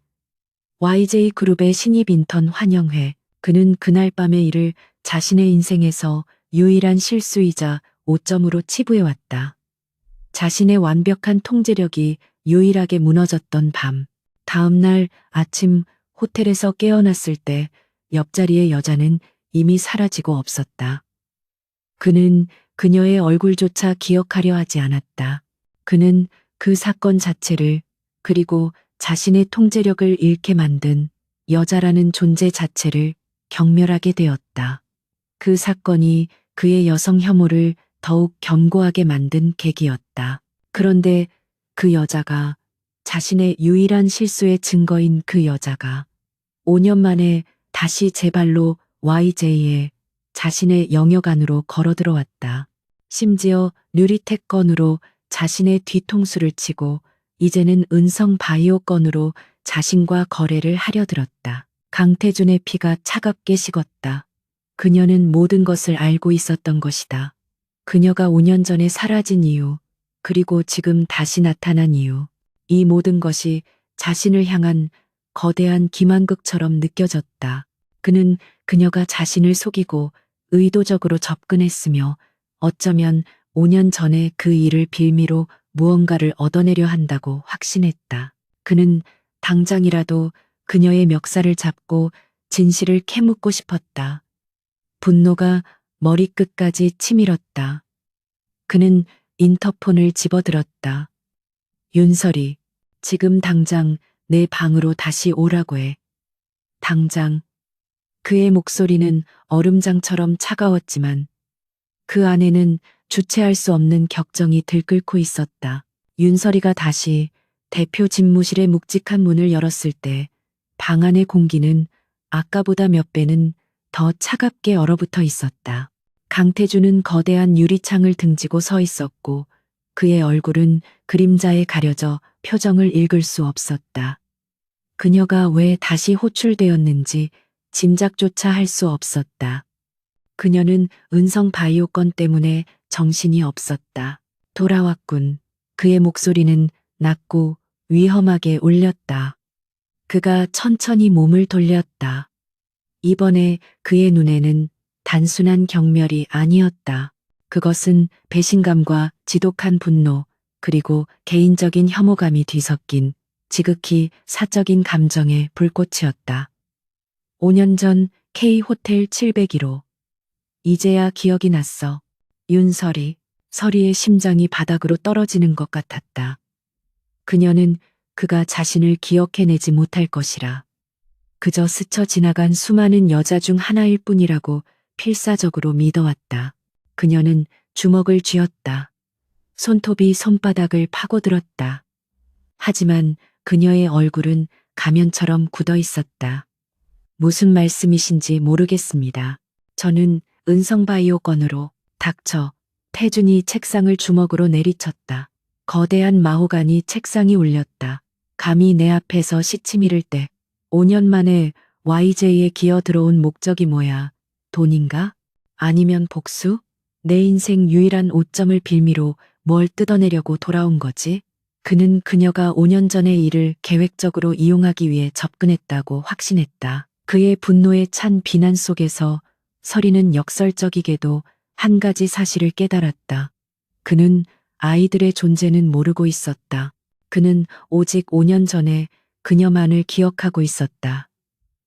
YJ그룹의 신입 인턴 환영회. 그는 그날 밤의 일을 자신의 인생에서 유일한 실수이자 오점으로 치부해왔다. 자신의 완벽한 통제력이 유일하게 무너졌던 밤. 다음 날 아침 호텔에서 깨어났을 때 옆자리의 여자는 이미 사라지고 없었다. 그는 그녀의 얼굴조차 기억하려 하지 않았다. 그는 그 사건 자체를, 그리고 자신의 통제력을 잃게 만든 여자라는 존재 자체를 경멸하게 되었다. 그 사건이 그의 여성 혐오를 더욱 견고하게 만든 계기였다. 그런데 그 여자가, 자신의 유일한 실수의 증거인 그 여자가 5년 만에 다시 제 발로 YJ에, 자신의 영역 안으로 걸어들어왔다. 심지어 류리텍 건으로 자신의 뒤통수를 치고 이제는 은성 바이오 건으로 자신과 거래를 하려 들었다. 강태준의 피가 차갑게 식었다. 그녀는 모든 것을 알고 있었던 것이다. 그녀가 5년 전에 사라진 이유, 그리고 지금 다시 나타난 이유. 이 모든 것이 자신을 향한 거대한 기만극처럼 느껴졌다. 그는 그녀가 자신을 속이고 의도적으로 접근했으며 어쩌면 5년 전에 그 일을 빌미로 무언가를 얻어내려 한다고 확신했다. 그는 당장이라도 그녀의 멱살을 잡고 진실을 캐묻고 싶었다. 분노가 머리끝까지 치밀었다. 그는 인터폰을 집어들었다. 윤설이, 지금 당장 내 방으로 다시 오라고 해. 당장. 그의 목소리는 얼음장처럼 차가웠지만 그 안에는 주체할 수 없는 격정이 들끓고 있었다. 윤설이가 다시 대표 집무실의 묵직한 문을 열었을 때 방 안의 공기는 아까보다 몇 배는 더 차갑게 얼어붙어 있었다. 강태준은 거대한 유리창을 등지고 서 있었고 그의 얼굴은 그림자에 가려져 표정을 읽을 수 없었다. 그녀가 왜 다시 호출되었는지 짐작조차 할 수 없었다. 그녀는 은성 바이오 건 때문에 정신이 없었다. 돌아왔군. 그의 목소리는 낮고 위험하게 울렸다. 그가 천천히 몸을 돌렸다. 이번에 그의 눈에는 단순한 경멸이 아니었다. 그것은 배신감과 지독한 분노, 그리고 개인적인 혐오감이 뒤섞인 지극히 사적인 감정의 불꽃이었다. 5년 전 K호텔 701호. 이제야 기억이 났어. 윤설이. 설이의 심장이 바닥으로 떨어지는 것 같았다. 그녀는 그가 자신을 기억해내지 못할 것이라. 그저 스쳐 지나간 수많은 여자 중 하나일 뿐이라고 필사적으로 믿어왔다. 그녀는 주먹을 쥐었다. 손톱이 손바닥을 파고들었다. 하지만 그녀의 얼굴은 가면처럼 굳어 있었다. 무슨 말씀이신지 모르겠습니다. 저는 은성바이오 건으로. 닥쳐. 태준이 책상을 주먹으로 내리쳤다. 거대한 마호가니 책상이 울렸다. 감히 내 앞에서 시치미를 때 5년 만에 YJ에 기어 들어온 목적이 뭐야? 돈인가? 아니면 복수? 내 인생 유일한 오점을 빌미로 뭘 뜯어내려고 돌아온 거지? 그는 그녀가 5년 전의 일을 계획적으로 이용하기 위해 접근했다고 확신했다. 그의 분노에 찬 비난 속에서 설이는 역설적이게도 한 가지 사실을 깨달았다. 그는 아이들의 존재는 모르고 있었다. 그는 오직 5년 전에 그녀만을 기억하고 있었다.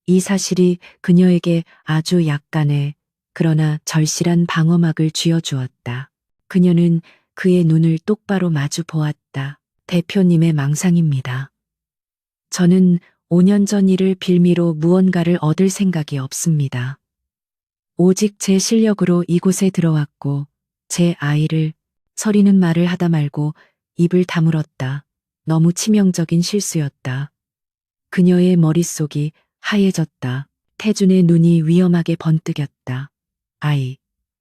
이 사실이 그녀에게 아주 약간의, 그러나 절실한 방어막을 쥐어주었다. 그녀는 그의 눈을 똑바로 마주 보았다. 대표님의 망상입니다. 저는 5년 전 일을 빌미로 무언가를 얻을 생각이 없습니다. 오직 제 실력으로 이곳에 들어왔고 제 아이를. 설이는 말을 하다 말고 입을 다물었다. 너무 치명적인 실수였다. 그녀의 머릿속이 하얘졌다. 태준의 눈이 위험하게 번뜩였다. 아이.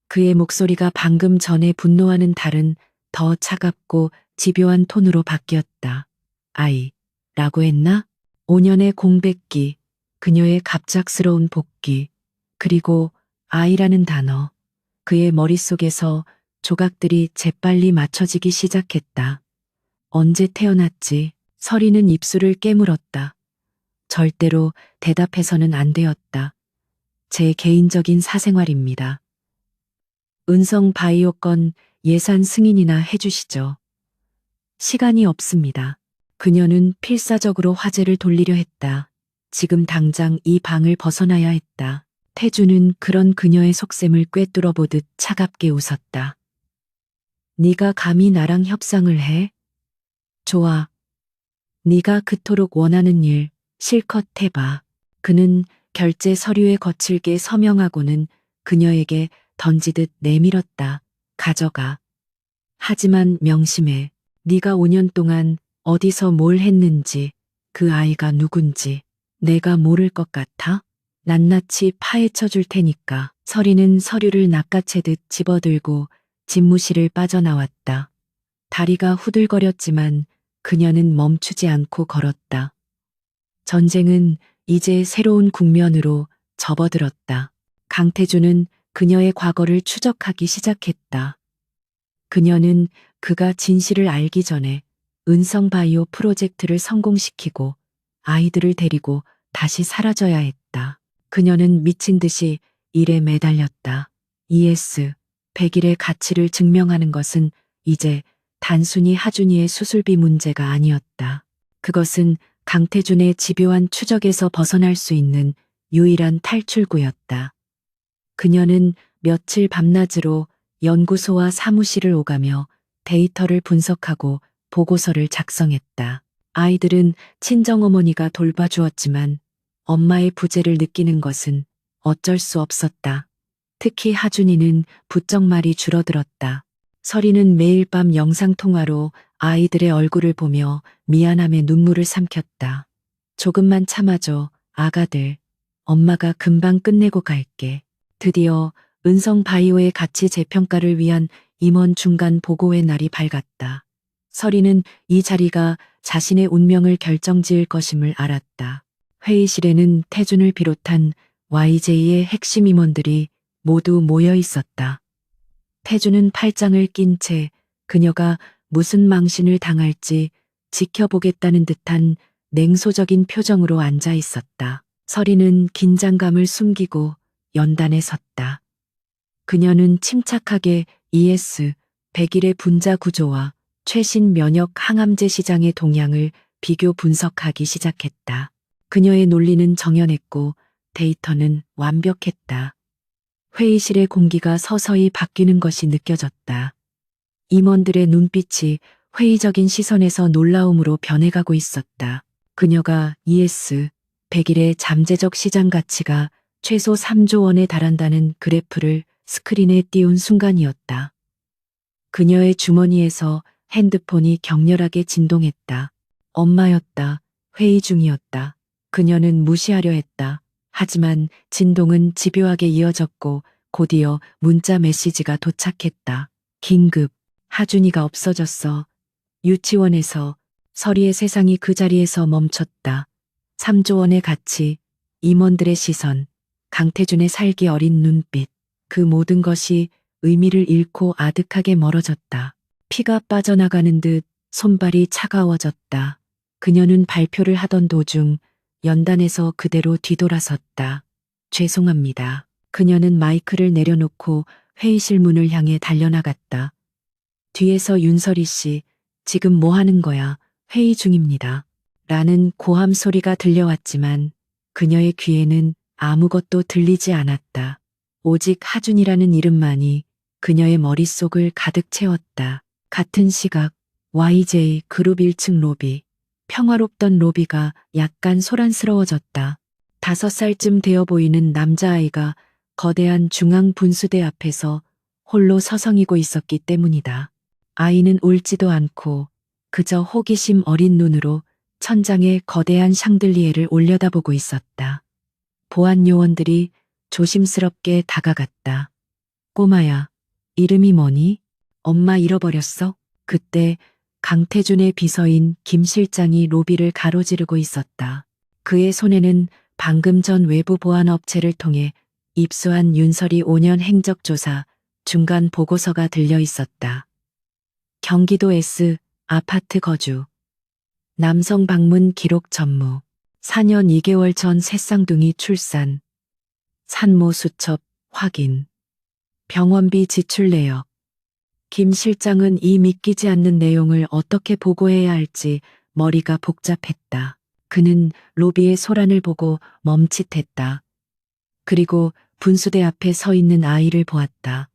그의 목소리가 방금 전에 분노와는 다른 더 차갑고 집요한 톤으로 바뀌었다. 아이. 라고 했나? 5년의 공백기. 그녀의 갑작스러운 복귀, 그리고 아이라는 단어, 그의 머릿속에서 조각들이 재빨리 맞춰지기 시작했다. 언제 태어났지? 서리는 입술을 깨물었다. 절대로 대답해서는 안 되었다. 제 개인적인 사생활입니다. 은성 바이오 건 예산 승인이나 해주시죠. 시간이 없습니다. 그녀는 필사적으로 화제를 돌리려 했다. 지금 당장 이 방을 벗어나야 했다. 태주는 그런 그녀의 속셈을 꿰뚫어 보듯 차갑게 웃었다. 네가 감히 나랑 협상을 해? 좋아. 네가 그토록 원하는 일 실컷 해봐. 그는 결제 서류에 거칠게 서명하고는 그녀에게 던지듯 내밀었다. 가져가. 하지만 명심해. 네가 5년 동안 어디서 뭘 했는지, 그 아이가 누군지 내가 모를 것 같아? 낱낱이 파헤쳐 줄 테니까. 서리는 서류를 낚아채듯 집어들고 집무실을 빠져나왔다. 다리가 후들거렸지만 그녀는 멈추지 않고 걸었다. 전쟁은 이제 새로운 국면으로 접어들었다. 강태주는 그녀의 과거를 추적하기 시작했다. 그녀는 그가 진실을 알기 전에 은성바이오 프로젝트를 성공시키고 아이들을 데리고 다시 사라져야 했다. 그녀는 미친 듯이 일에 매달렸다. ES 100일의 가치를 증명하는 것은 이제 단순히 하준이의 수술비 문제가 아니었다. 그것은 강태준의 집요한 추적에서 벗어날 수 있는 유일한 탈출구였다. 그녀는 며칠 밤낮으로 연구소와 사무실을 오가며 데이터를 분석하고 보고서를 작성했다. 아이들은 친정어머니가 돌봐주었지만 엄마의 부재를 느끼는 것은 어쩔 수 없었다. 특히 하준이는 부쩍 말이 줄어들었다. 서리는 매일 밤 영상통화로 아이들의 얼굴을 보며 미안함에 눈물을 삼켰다. 조금만 참아줘, 아가들. 엄마가 금방 끝내고 갈게. 드디어 은성 바이오의 가치 재평가를 위한 임원 중간 보고회 날이 밝았다. 서리는 이 자리가 자신의 운명을 결정지을 것임을 알았다. 회의실에는 태준을 비롯한 YJ의 핵심 임원들이 모두 모여 있었다. 태준은 팔짱을 낀 채 그녀가 무슨 망신을 당할지 지켜보겠다는 듯한 냉소적인 표정으로 앉아 있었다. 서리는 긴장감을 숨기고 연단에 섰다. 그녀는 침착하게 ES 100일의 분자 구조와 최신 면역 항암제 시장의 동향을 비교 분석하기 시작했다. 그녀의 논리는 정연했고 데이터는 완벽했다. 회의실의 공기가 서서히 바뀌는 것이 느껴졌다. 임원들의 눈빛이 회의적인 시선에서 놀라움으로 변해가고 있었다. 그녀가 ES 100일의 잠재적 시장 가치가 최소 3조 원에 달한다는 그래프를 스크린에 띄운 순간이었다. 그녀의 주머니에서 핸드폰이 격렬하게 진동했다. 엄마였다. 회의 중이었다. 그녀는 무시하려 했다. 하지만 진동은 집요하게 이어졌고 곧이어 문자 메시지가 도착했다. 긴급. 하준이가 없어졌어. 유치원에서. 서리의 세상이 그 자리에서 멈췄다. 3조 원의 가치, 임원들의 시선, 강태준의 살기 어린 눈빛, 그 모든 것이 의미를 잃고 아득하게 멀어졌다. 피가 빠져나가는 듯 손발이 차가워졌다. 그녀는 발표를 하던 도중 연단에서 그대로 뒤돌아섰다. 죄송합니다. 그녀는 마이크를 내려놓고 회의실 문을 향해 달려나갔다. 뒤에서 윤설이 씨, 지금 뭐 하는 거야? 회의 중입니다. 라는 고함 소리가 들려왔지만 그녀의 귀에는 아무것도 들리지 않았다. 오직 하준이라는 이름만이 그녀의 머릿속을 가득 채웠다. 같은 시각 YJ 그룹 1층 로비. 평화롭던 로비가 약간 소란스러워졌다. 5살쯤 되어 보이는 남자아이가 거대한 중앙 분수대 앞에서 홀로 서성이고 있었기 때문이다. 아이는 울지도 않고 그저 호기심 어린 눈으로 천장에 거대한 샹들리에를 올려다보고 있었다. 보안 요원들이 조심스럽게 다가갔다. 꼬마야, 이름이 뭐니? 엄마 잃어버렸어? 그때 강태준의 비서인 김 실장이 로비를 가로지르고 있었다. 그의 손에는 방금 전 외부 보안업체를 통해 입수한 윤설이 5년 행적조사 중간 보고서가 들려 있었다. 경기도 S 아파트 거주. 남성 방문 기록 전무. 4년 2개월 전 새쌍둥이 출산. 산모 수첩 확인. 병원비 지출 내역. 김 실장은 이 믿기지 않는 내용을 어떻게 보고해야 할지 머리가 복잡했다. 그는 로비의 소란을 보고 멈칫했다. 그리고 분수대 앞에 서 있는 아이를 보았다.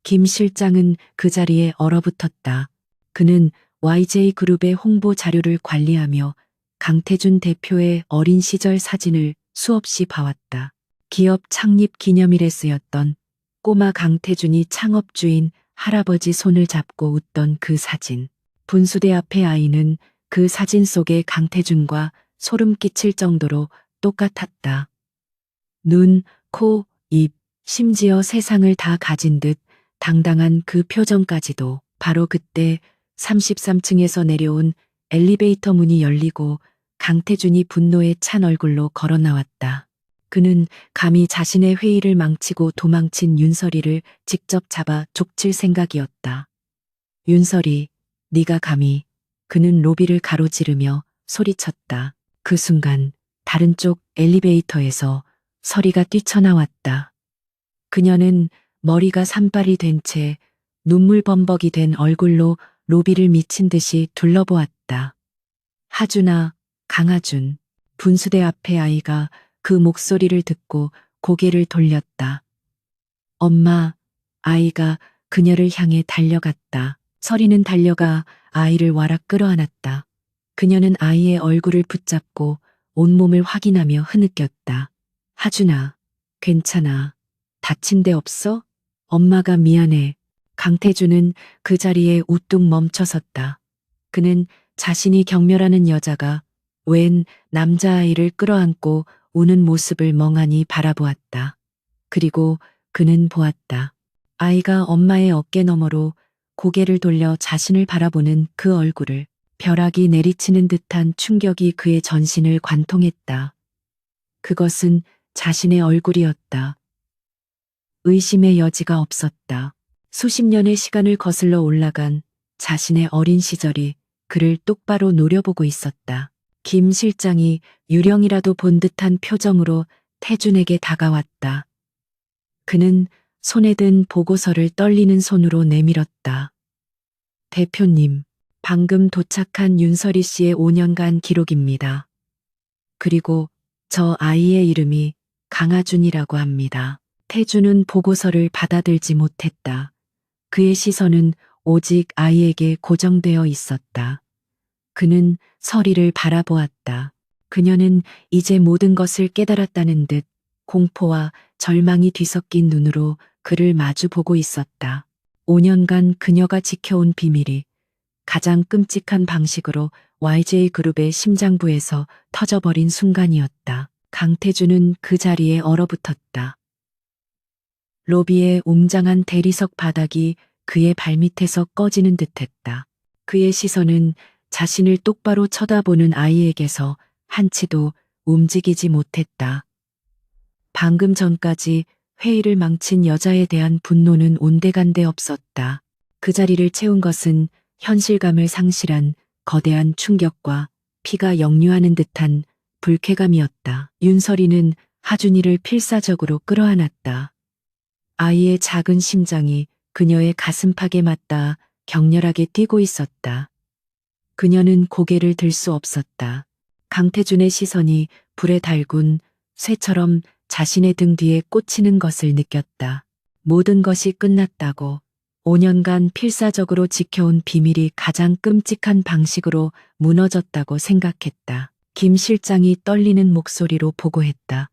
김 실장은 그 자리에 얼어붙었다. 그는 YJ그룹의 홍보 자료를 관리하며 강태준 대표의 어린 시절 사진을 수없이 봐왔다. 기업 창립 기념일에 쓰였던 꼬마 강태준이 창업주인 할아버지 손을 잡고 웃던 그 사진. 분수대 앞의 아이는 그 사진 속의 강태준과 소름 끼칠 정도로 똑같았다. 눈, 코, 입, 심지어 세상을 다 가진 듯 당당한 그 표정까지도. 바로 그때 33층에서 내려온 엘리베이터 문이 열리고 강태준이 분노에 찬 얼굴로 걸어 나왔다. 그는 감히 자신의 회의를 망치고 도망친 윤설이를 직접 잡아 족칠 생각이었다. 윤설이, 네가 감히. 그는 로비를 가로지르며 소리쳤다. 그 순간 다른 쪽 엘리베이터에서 설이가 뛰쳐나왔다. 그녀는 머리가 산발이 된 채 눈물 범벅이 된 얼굴로 로비를 미친 듯이 둘러보았다. 하준아, 강하준. 분수대 앞의 아이가 그 목소리를 듣고 고개를 돌렸다. 엄마, 아이가 그녀를 향해 달려갔다. 설이는 달려가 아이를 와락 끌어안았다. 그녀는 아이의 얼굴을 붙잡고 온몸을 확인하며 흐느꼈다. 하준아, 괜찮아. 다친 데 없어? 엄마가 미안해. 강태준은 그 자리에 우뚝 멈춰섰다. 그는 자신이 경멸하는 여자가 웬 남자아이를 끌어안고 우는 모습을 멍하니 바라보았다. 그리고 그는 보았다. 아이가 엄마의 어깨 너머로 고개를 돌려 자신을 바라보는 그 얼굴을. 벼락이 내리치는 듯한 충격이 그의 전신을 관통했다. 그것은 자신의 얼굴이었다. 의심의 여지가 없었다. 수십 년의 시간을 거슬러 올라간 자신의 어린 시절이 그를 똑바로 노려보고 있었다. 김 실장이 유령이라도 본 듯한 표정으로 태준에게 다가왔다. 그는 손에 든 보고서를 떨리는 손으로 내밀었다. 대표님, 방금 도착한 윤설이 씨의 5년간 기록입니다. 그리고 저 아이의 이름이 강하준이라고 합니다. 태준은 보고서를 받아들지 못했다. 그의 시선은 오직 아이에게 고정되어 있었다. 그는 설이를 바라보았다. 그녀는 이제 모든 것을 깨달았다는 듯 공포와 절망이 뒤섞인 눈으로 그를 마주보고 있었다. 5년간 그녀가 지켜온 비밀이 가장 끔찍한 방식으로 YJ그룹의 심장부에서 터져버린 순간이었다. 강태준은 그 자리에 얼어붙었다. 로비의 웅장한 대리석 바닥이 그의 발밑에서 꺼지는 듯했다. 그의 시선은 자신을 똑바로 쳐다보는 아이에게서 한치도 움직이지 못했다. 방금 전까지 회의를 망친 여자에 대한 분노는 온데간데 없었다. 그 자리를 채운 것은 현실감을 상실한 거대한 충격과 피가 역류하는 듯한 불쾌감이었다. 윤설이는 하준이를 필사적으로 끌어안았다. 아이의 작은 심장이 그녀의 가슴팍에 맞닿아 격렬하게 뛰고 있었다. 그녀는 고개를 들 수 없었다. 강태준의 시선이 불에 달군 쇠처럼 자신의 등 뒤에 꽂히는 것을 느꼈다. 모든 것이 끝났다고. 5년간 필사적으로 지켜온 비밀이 가장 끔찍한 방식으로 무너졌다고 생각했다. 김 실장이 떨리는 목소리로 보고했다.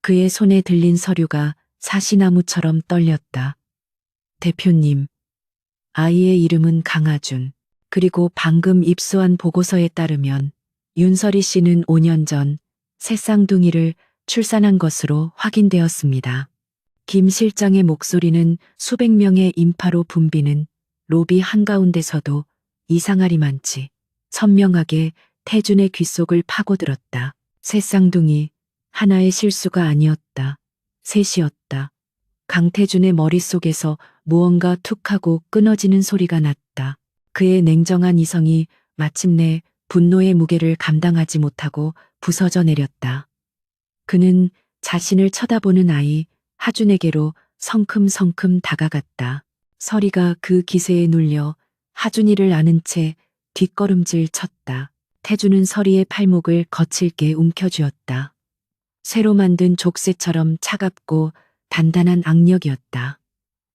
그의 손에 들린 서류가 사시나무처럼 떨렸다. 대표님, 아이의 이름은 강하준. 그리고 방금 입수한 보고서에 따르면 윤설이 씨는 5년 전 새쌍둥이를 출산한 것으로 확인되었습니다. 김 실장의 목소리는 수백 명의 인파로 붐비는 로비 한가운데서도 이상하리만치 선명하게 태준의 귓속을 파고들었다. 새쌍둥이, 하나의 실수가 아니었다. 셋이었다. 강태준의 머릿속에서 무언가 툭하고 끊어지는 소리가 났다. 그의 냉정한 이성이 마침내 분노의 무게를 감당하지 못하고 부서져 내렸다. 그는 자신을 쳐다보는 아이 하준에게로 성큼성큼 다가갔다. 서리가 그 기세에 눌려 하준이를 아는 채 뒷걸음질 쳤다. 태준은 서리의 팔목을 거칠게 움켜쥐었다. 새로 만든 족쇄처럼 차갑고 단단한 악력이었다.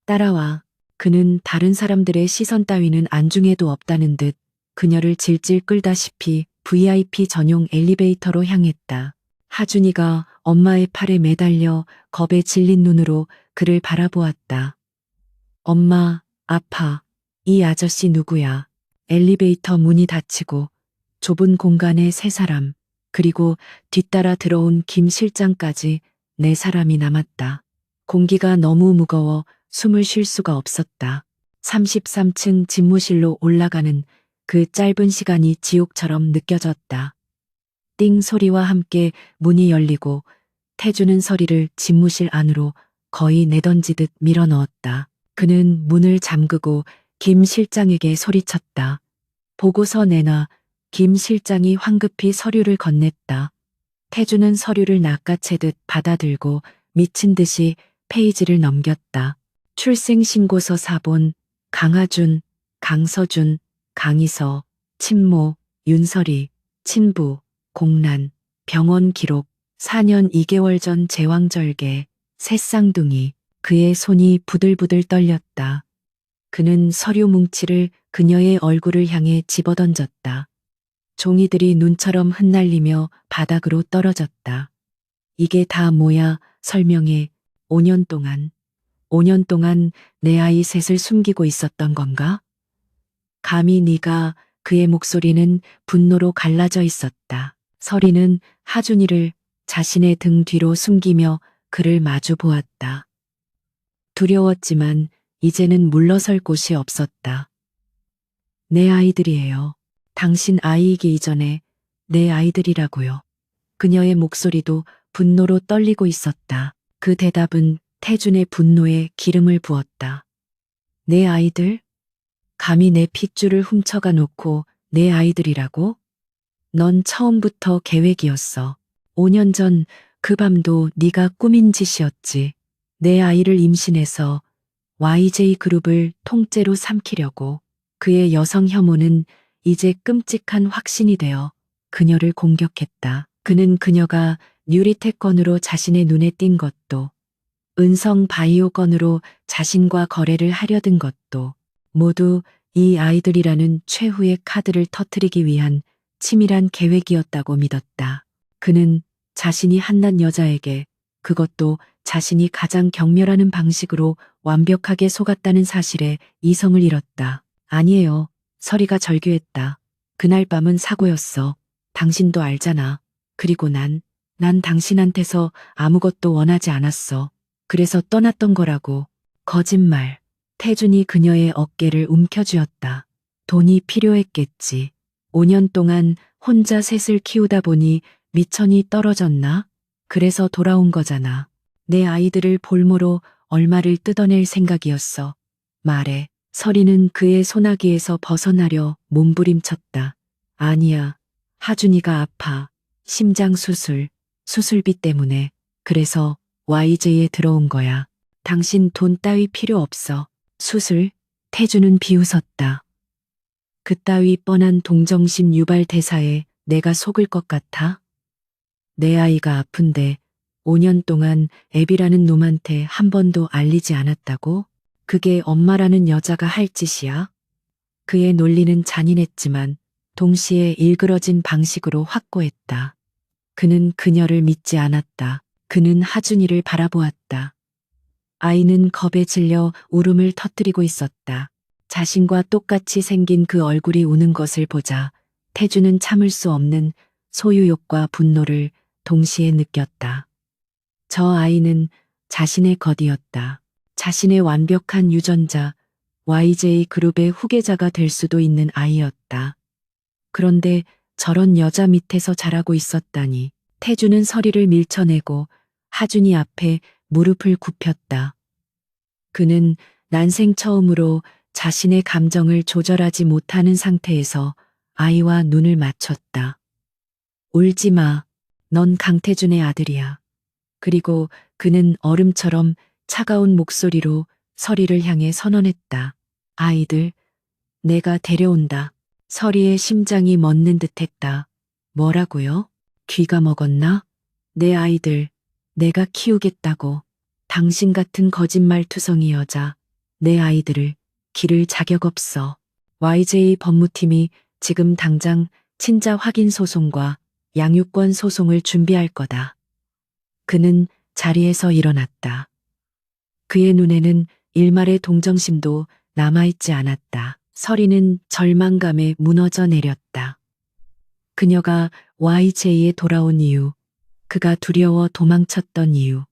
따라와. 그는 다른 사람들의 시선 따위는 안중에도 없다는 듯 그녀를 질질 끌다시피 VIP 전용 엘리베이터로 향했다. 하준이가 엄마의 팔에 매달려 겁에 질린 눈으로 그를 바라보았다. 엄마, 아파. 이 아저씨 누구야? 엘리베이터 문이 닫히고 좁은 공간에 세 사람, 그리고 뒤따라 들어온 김 실장까지 네 사람이 남았다. 공기가 너무 무거워 숨을 쉴 수가 없었다. 33층 집무실로 올라가는 그 짧은 시간이 지옥처럼 느껴졌다. 띵 소리와 함께 문이 열리고 태주는 서리를 집무실 안으로 거의 내던지듯 밀어넣었다. 그는 문을 잠그고 김 실장에게 소리쳤다. 보고서 내놔. 김 실장이 황급히 서류를 건넸다. 태주는 서류를 낚아채듯 받아들고 미친 듯이 페이지를 넘겼다. 출생신고서 사본, 강하준, 강서준, 강희서, 친모, 윤설이, 친부, 공란, 병원 기록, 4년 2개월 전 제왕절개, 새쌍둥이. 그의 손이 부들부들 떨렸다. 그는 서류 뭉치를 그녀의 얼굴을 향해 집어던졌다. 종이들이 눈처럼 흩날리며 바닥으로 떨어졌다. 이게 다 뭐야? 설명해. 5년 동안 내 아이 셋을 숨기고 있었던 건가? 감히 네가. 그의 목소리는 분노로 갈라져 있었다. 서리는 하준이를 자신의 등 뒤로 숨기며 그를 마주 보았다. 두려웠지만 이제는 물러설 곳이 없었다. 내 아이들이에요. 당신 아이이기 이전에 내 아이들이라고요. 그녀의 목소리도 분노로 떨리고 있었다. 그 대답은 태준의 분노에 기름을 부었다. 내 아이들? 감히 내 핏줄을 훔쳐가 놓고 내 아이들이라고? 넌 처음부터 계획이었어. 5년 전 그 밤도 네가 꾸민 짓이었지. 내 아이를 임신해서 YJ그룹을 통째로 삼키려고. 그의 여성 혐오는 이제 끔찍한 확신이 되어 그녀를 공격했다. 그는 그녀가 뉴리텍 건으로 자신의 눈에 띈 것도, 은성 바이오 건으로 자신과 거래를 하려던 것도 모두 이 아이들이라는 최후의 카드를 터뜨리기 위한 치밀한 계획이었다고 믿었다. 그는 자신이 한낱 여자에게, 그것도 자신이 가장 경멸하는 방식으로 완벽하게 속았다는 사실에 이성을 잃었다. 아니에요. 서리가 절규했다. 그날 밤은 사고였어. 당신도 알잖아. 그리고 난 당신한테서 아무것도 원하지 않았어. 그래서 떠났던 거라고. 거짓말. 태준이 그녀의 어깨를 움켜쥐었다. 돈이 필요했겠지. 5년 동안 혼자 셋을 키우다 보니 미천이 떨어졌나? 그래서 돌아온 거잖아. 내 아이들을 볼모로 얼마를 뜯어낼 생각이었어. 말해. 서리는 그의 소나기에서 벗어나려 몸부림쳤다. 아니야. 하준이가 아파. 심장 수술, 수술비 때문에. 그래서 YJ에 들어온 거야. 당신 돈 따위 필요 없어. 수술? 태주는 비웃었다. 그따위 뻔한 동정심 유발 대사에 내가 속을 것 같아? 내 아이가 아픈데 5년 동안 애비라는 놈한테 한 번도 알리지 않았다고? 그게 엄마라는 여자가 할 짓이야? 그의 논리는 잔인했지만 동시에 일그러진 방식으로 확고했다. 그는 그녀를 믿지 않았다. 그는 하준이를 바라보았다. 아이는 겁에 질려 울음을 터뜨리고 있었다. 자신과 똑같이 생긴 그 얼굴이 우는 것을 보자 태주는 참을 수 없는 소유욕과 분노를 동시에 느꼈다. 저 아이는 자신의 것이었다. 자신의 완벽한 유전자, YJ 그룹의 후계자가 될 수도 있는 아이였다. 그런데 저런 여자 밑에서 자라고 있었다니. 태주는 서리를 밀쳐내고 하준이 앞에 무릎을 굽혔다. 그는 난생 처음으로 자신의 감정을 조절하지 못하는 상태에서 아이와 눈을 맞췄다. 울지 마. 넌 강태준의 아들이야. 그리고 그는 얼음처럼 차가운 목소리로 서리를 향해 선언했다. 아이들, 내가 데려온다. 서리의 심장이 멎는 듯했다. 뭐라고요? 귀가 먹었나? 내 아이들, 내가 키우겠다고. 당신 같은 거짓말투성이 여자, 내 아이들을 기를 자격 없어. YJ 법무팀이 지금 당장 친자 확인 소송과 양육권 소송을 준비할 거다. 그는 자리에서 일어났다. 그의 눈에는 일말의 동정심도 남아있지 않았다. 서리는 절망감에 무너져 내렸다. 그녀가 YJ에 돌아온 이유, 그가 두려워 도망쳤던 이유,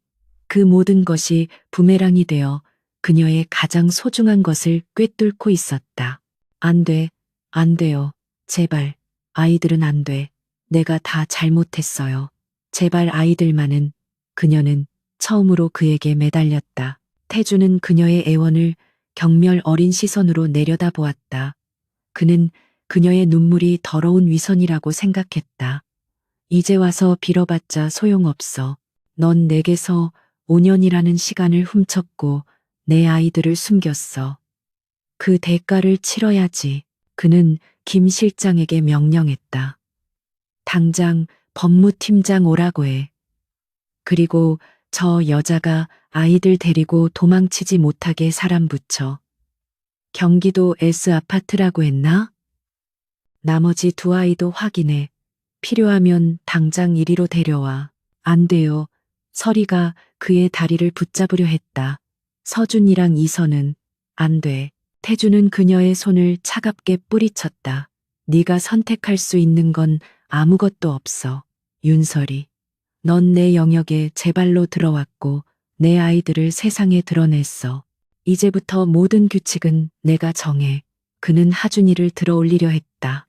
그 모든 것이 부메랑이 되어 그녀의 가장 소중한 것을 꿰뚫고 있었다. 안 돼, 안 돼요. 제발, 아이들은 안 돼. 내가 다 잘못했어요. 제발 아이들만은. 그녀는 처음으로 그에게 매달렸다. 태주는 그녀의 애원을 경멸 어린 시선으로 내려다보았다. 그는 그녀의 눈물이 더러운 위선이라고 생각했다. 이제 와서 빌어봤자 소용없어. 넌 내게서 5년이라는 시간을 훔쳤고 내 아이들을 숨겼어. 그 대가를 치러야지. 그는 김 실장에게 명령했다. 당장 법무팀장 오라고 해. 그리고 저 여자가 아이들 데리고 도망치지 못하게 사람 붙여. 경기도 S 아파트라고 했나? 나머지 두 아이도 확인해. 필요하면 당장 이리로 데려와. 안 돼요. 서리가 그의 다리를 붙잡으려 했다. 서준이랑 이선은 안 돼. 태주는 그녀의 손을 차갑게 뿌리쳤다. 네가 선택할 수 있는 건 아무것도 없어. 윤설이. 넌 내 영역에 제 발로 들어왔고 내 아이들을 세상에 드러냈어. 이제부터 모든 규칙은 내가 정해. 그는 하준이를 들어올리려 했다.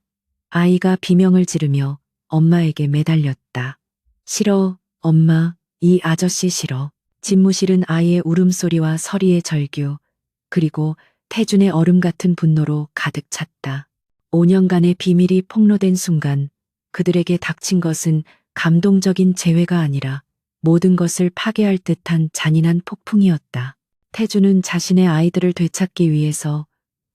아이가 비명을 지르며 엄마에게 매달렸다. 싫어, 엄마, 이 아저씨 싫어. 집무실은 아이의 울음소리와 서리의 절규, 그리고 태준의 얼음 같은 분노로 가득 찼다. 5년간의 비밀이 폭로된 순간 그들에게 닥친 것은 감동적인 재회가 아니라 모든 것을 파괴할 듯한 잔인한 폭풍이었다. 태주는 자신의 아이들을 되찾기 위해서,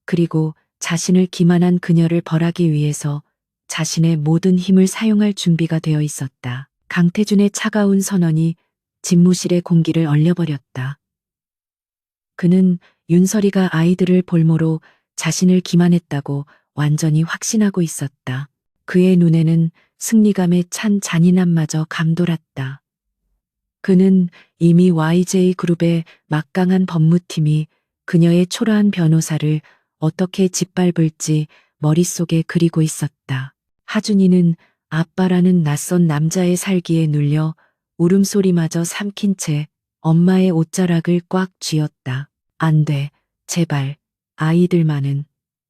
그리고 자신을 기만한 그녀를 벌하기 위해서 자신의 모든 힘을 사용할 준비가 되어 있었다. 강태준의 차가운 선언이 집무실의 공기를 얼려버렸다. 그는 윤설이가 아이들을 볼모로 자신을 기만했다고 완전히 확신하고 있었다. 그의 눈에는 승리감에 찬 잔인함마저 감돌았다. 그는 이미 YJ 그룹의 막강한 법무팀이 그녀의 초라한 변호사를 어떻게 짓밟을지 머릿속에 그리고 있었다. 하준이는 아빠라는 낯선 남자의 살기에 눌려 울음소리마저 삼킨 채 엄마의 옷자락을 꽉 쥐었다. 안 돼, 제발, 아이들만은.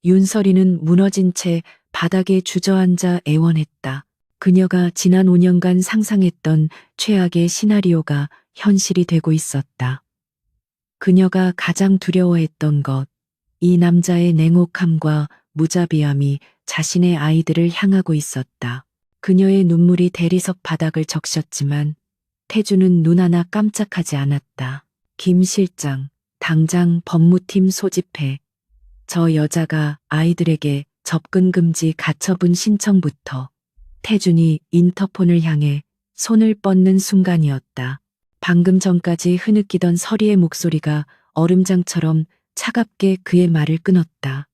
윤설이는 무너진 채 바닥에 주저앉아 애원했다. 그녀가 지난 5년간 상상했던 최악의 시나리오가 현실이 되고 있었다. 그녀가 가장 두려워했던 것, 이 남자의 냉혹함과 무자비함이 자신의 아이들을 향하고 있었다. 그녀의 눈물이 대리석 바닥을 적셨지만 태주는 눈 하나 깜짝하지 않았다. 김 실장, 당장 법무팀 소집해. 저 여자가 아이들에게 접근 금지 가처분 신청부터. 태준이 인터폰을 향해 손을 뻗는 순간이었다. 방금 전까지 흐느끼던 서리의 목소리가 얼음장처럼 차갑게 그의 말을 끊었다.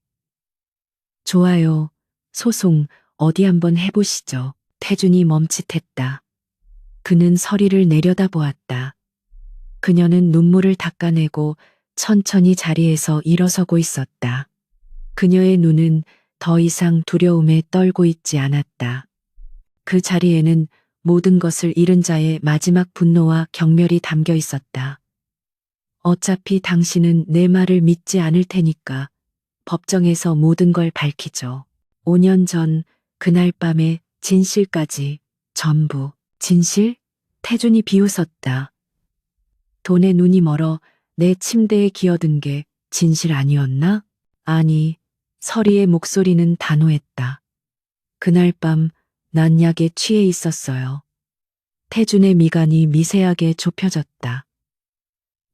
좋아요. 소송 어디 한번 해보시죠. 태준이 멈칫했다. 그는 서리를 내려다보았다. 그녀는 눈물을 닦아내고 천천히 자리에서 일어서고 있었다. 그녀의 눈은 더 이상 두려움에 떨고 있지 않았다. 그 자리에는 모든 것을 잃은 자의 마지막 분노와 경멸이 담겨 있었다. 어차피 당신은 내 말을 믿지 않을 테니까 법정에서 모든 걸 밝히죠. 5년 전 그날 밤의 진실까지 전부. 진실? 태준이 비웃었다. 돈에 눈이 멀어 내 침대에 기어든 게 진실 아니었나? 아니, 서리의 목소리는 단호했다. 그날 밤 난 약에 취해 있었어요. 태준의 미간이 미세하게 좁혀졌다.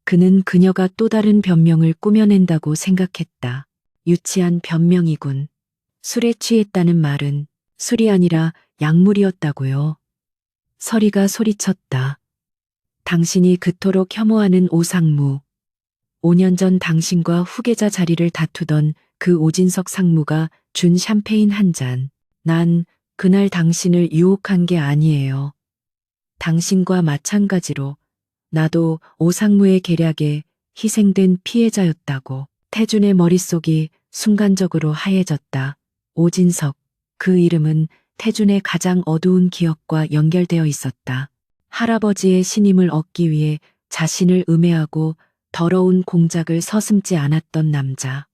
그는 그녀가 또 다른 변명을 꾸며낸다고 생각했다. 유치한 변명이군. 술에 취했다는 말은 술이 아니라 약물이었다고요. 서리가 소리쳤다. 당신이 그토록 혐오하는 오상무. 5년 전 당신과 후계자 자리를 다투던 그 오진석 상무가 준 샴페인 한 잔. 난 그날 당신을 유혹한 게 아니에요. 당신과 마찬가지로 나도 오상무의 계략에 희생된 피해자였다고. 태준의 머릿속이 순간적으로 하얘졌다. 오진석. 그 이름은 태준의 가장 어두운 기억과 연결되어 있었다. 할아버지의 신임을 얻기 위해 자신을 음해하고 더러운 공작을 서슴지 않았던 남자.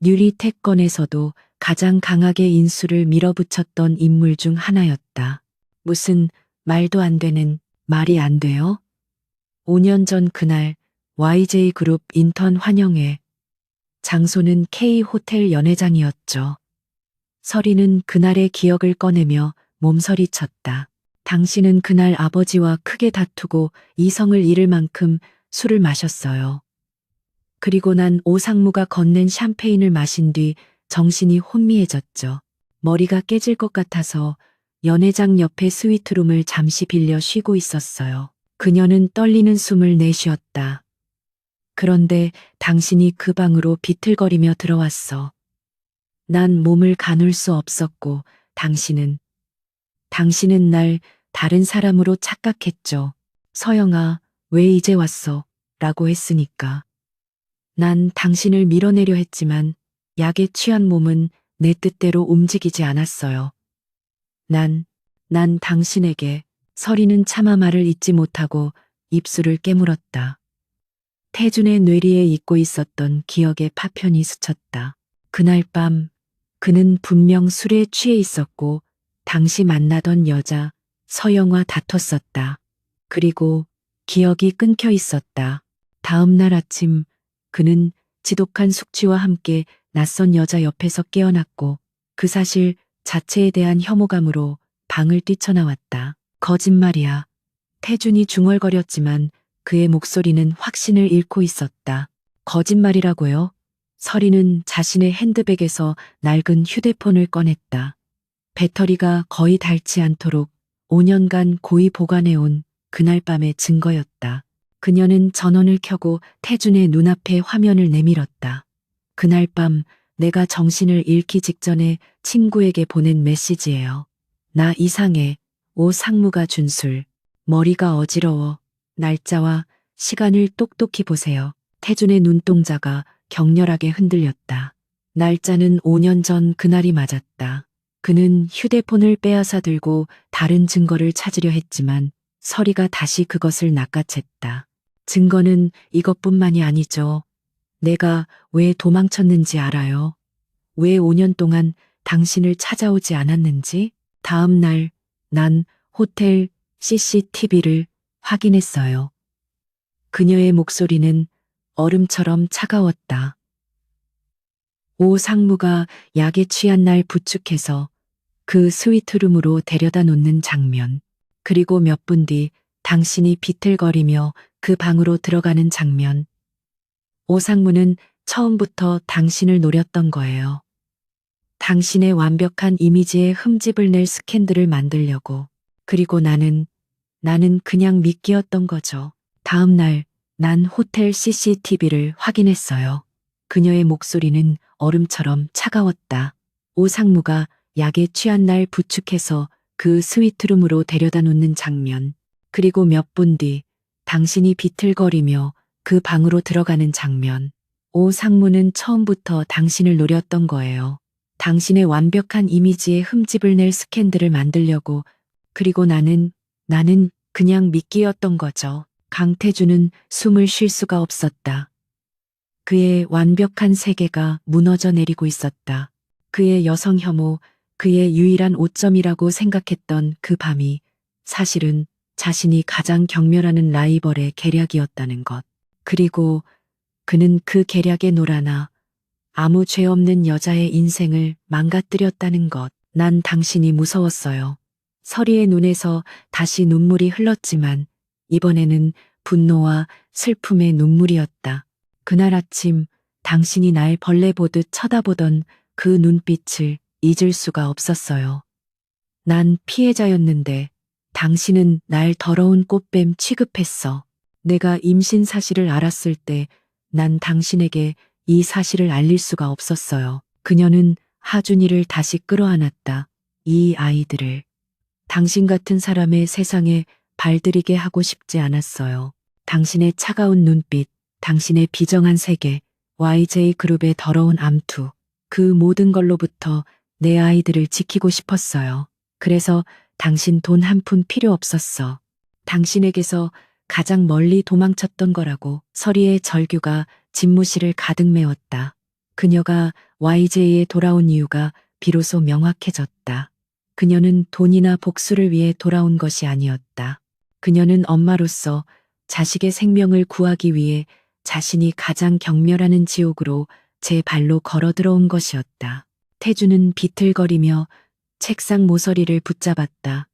뉴리텍 건에서도 가장 강하게 인수를 밀어붙였던 인물 중 하나였다. 무슨 말도 안 되는 말이 안 돼요? 5년 전 그날 YJ그룹 인턴 환영회. 장소는 K호텔 연회장이었죠. 서리는 그날의 기억을 꺼내며 몸서리쳤다. 당신은 그날 아버지와 크게 다투고 이성을 잃을 만큼 술을 마셨어요. 그리고 난 오상무가 건넨 샴페인을 마신 뒤 정신이 혼미해졌죠. 머리가 깨질 것 같아서 연회장 옆에 스위트룸을 잠시 빌려 쉬고 있었어요. 그녀는 떨리는 숨을 내쉬었다. 그런데 당신이 그 방으로 비틀거리며 들어왔어. 난 몸을 가눌 수 없었고 당신은 날 다른 사람으로 착각했죠. 서영아, 왜 이제 왔어? 라고 했으니까. 난 당신을 밀어내려 했지만 약에 취한 몸은 내 뜻대로 움직이지 않았어요. 난 당신에게. 서리는 차마 말을 잇지 못하고 입술을 깨물었다. 태준의 뇌리에 잊고 있었던 기억의 파편이 스쳤다. 그날 밤 그는 분명 술에 취해 있었고 당시 만나던 여자 서영과 다퉜었다. 그리고 기억이 끊겨 있었다. 다음 날 아침 그는 지독한 숙취와 함께 낯선 여자 옆에서 깨어났고 그 사실 자체에 대한 혐오감으로 방을 뛰쳐나왔다. 거짓말이야. 태준이 중얼거렸지만 그의 목소리는 확신을 잃고 있었다. 거짓말이라고요? 서리는 자신의 핸드백에서 낡은 휴대폰을 꺼냈다. 배터리가 거의 닳지 않도록 5년간 고이 보관해온 그날 밤의 증거였다. 그녀는 전원을 켜고 태준의 눈앞에 화면을 내밀었다. 그날 밤 내가 정신을 잃기 직전에 친구에게 보낸 메시지예요. 나 이상해. 오 상무가 준 술. 머리가 어지러워. 날짜와 시간을 똑똑히 보세요. 태준의 눈동자가 격렬하게 흔들렸다. 날짜는 5년 전 그날이 맞았다. 그는 휴대폰을 빼앗아 들고 다른 증거를 찾으려 했지만 서리가 다시 그것을 낚아챘다. 증거는 이것뿐만이 아니죠. 내가 왜 도망쳤는지 알아요. 왜 5년 동안 당신을 찾아오지 않았는지? 다음 날 난 호텔 CCTV를 확인했어요. 그녀의 목소리는 얼음처럼 차가웠다. 오 상무가 약에 취한 날 부축해서 그 스위트룸으로 데려다 놓는 장면, 그리고 몇 분 뒤 당신이 비틀거리며 그 방으로 들어가는 장면. 오 상무는 처음부터 당신을 노렸던 거예요. 당신의 완벽한 이미지에 흠집을 낼 스캔들을 만들려고. 그리고 나는 그냥 미끼였던 거죠. 다음 날 난 호텔 CCTV를 확인했어요. 그녀의 목소리는 얼음처럼 차가웠다. 오 상무가 약에 취한 날 부축해서 그 스위트룸으로 데려다 놓는 장면, 그리고 몇 분 뒤 당신이 비틀거리며 그 방으로 들어가는 장면. 오 상무는 처음부터 당신을 노렸던 거예요. 당신의 완벽한 이미지에 흠집을 낼 스캔들을 만들려고. 그리고 나는 그냥 미끼였던 거죠. 강태준은 숨을 쉴 수가 없었다. 그의 완벽한 세계가 무너져 내리고 있었다. 그의 여성 혐오, 그의 유일한 오점이라고 생각했던 그 밤이 사실은 자신이 가장 경멸하는 라이벌의 계략이었다는 것. 그리고 그는 그 계략에 놀아나 아무 죄 없는 여자의 인생을 망가뜨렸다는 것. 난 당신이 무서웠어요. 서리의 눈에서 다시 눈물이 흘렀지만 이번에는 분노와 슬픔의 눈물이었다. 그날 아침 당신이 날 벌레 보듯 쳐다보던 그 눈빛을 잊을 수가 없었어요. 난 피해자였는데 당신은 날 더러운 꽃뱀 취급했어. 내가 임신 사실을 알았을 때 난 당신에게 이 사실을 알릴 수가 없었어요. 그녀는 하준이를 다시 끌어안았다. 이 아이들을 당신 같은 사람의 세상에 발들이게 하고 싶지 않았어요. 당신의 차가운 눈빛, 당신의 비정한 세계, YJ그룹의 더러운 암투, 그 모든 걸로부터 내 아이들을 지키고 싶었어요. 그래서 당신 돈 한 푼 필요 없었어. 당신에게서 가장 멀리 도망쳤던 거라고. 서리의 절규가 집무실을 가득 메웠다. 그녀가 YJ에 돌아온 이유가 비로소 명확해졌다. 그녀는 돈이나 복수를 위해 돌아온 것이 아니었다. 그녀는 엄마로서 자식의 생명을 구하기 위해 자신이 가장 경멸하는 지옥으로 제 발로 걸어 들어온 것이었다. 태주는 비틀거리며 책상 모서리를 붙잡았다.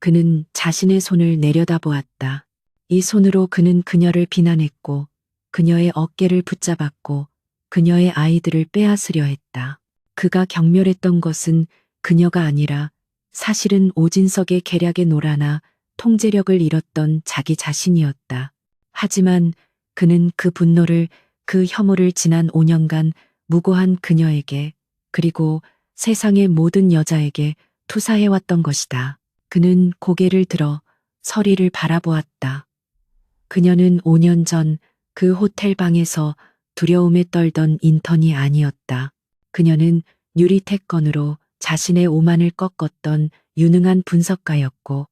그는 자신의 손을 내려다보았다. 이 손으로 그는 그녀를 비난했고 그녀의 어깨를 붙잡았고 그녀의 아이들을 빼앗으려 했다. 그가 경멸했던 것은 그녀가 아니라 사실은 오진석의 계략에 놀아나 통제력을 잃었던 자기 자신이었다. 하지만 그는 그 분노를, 그 혐오를 지난 5년간 무고한 그녀에게 그리고 세상의 모든 여자에게 투사해왔던 것이다. 그는 고개를 들어 서리를 바라보았다. 그녀는 5년 전 그 호텔 방에서 두려움에 떨던 인턴이 아니었다. 그녀는 유리태건으로 자신의 오만을 꺾었던 유능한 분석가였고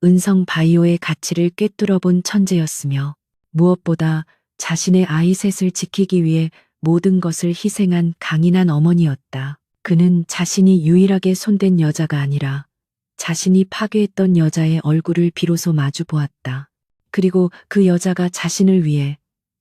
은성 바이오의 가치를 꿰뚫어 본 천재였으며 무엇보다 자신의 아이 셋을 지키기 위해 모든 것을 희생한 강인한 어머니였다. 그는 자신이 유일하게 손댄 여자가 아니라 자신이 파괴했던 여자의 얼굴을 비로소 마주 보았다. 그리고 그 여자가 자신을 위해,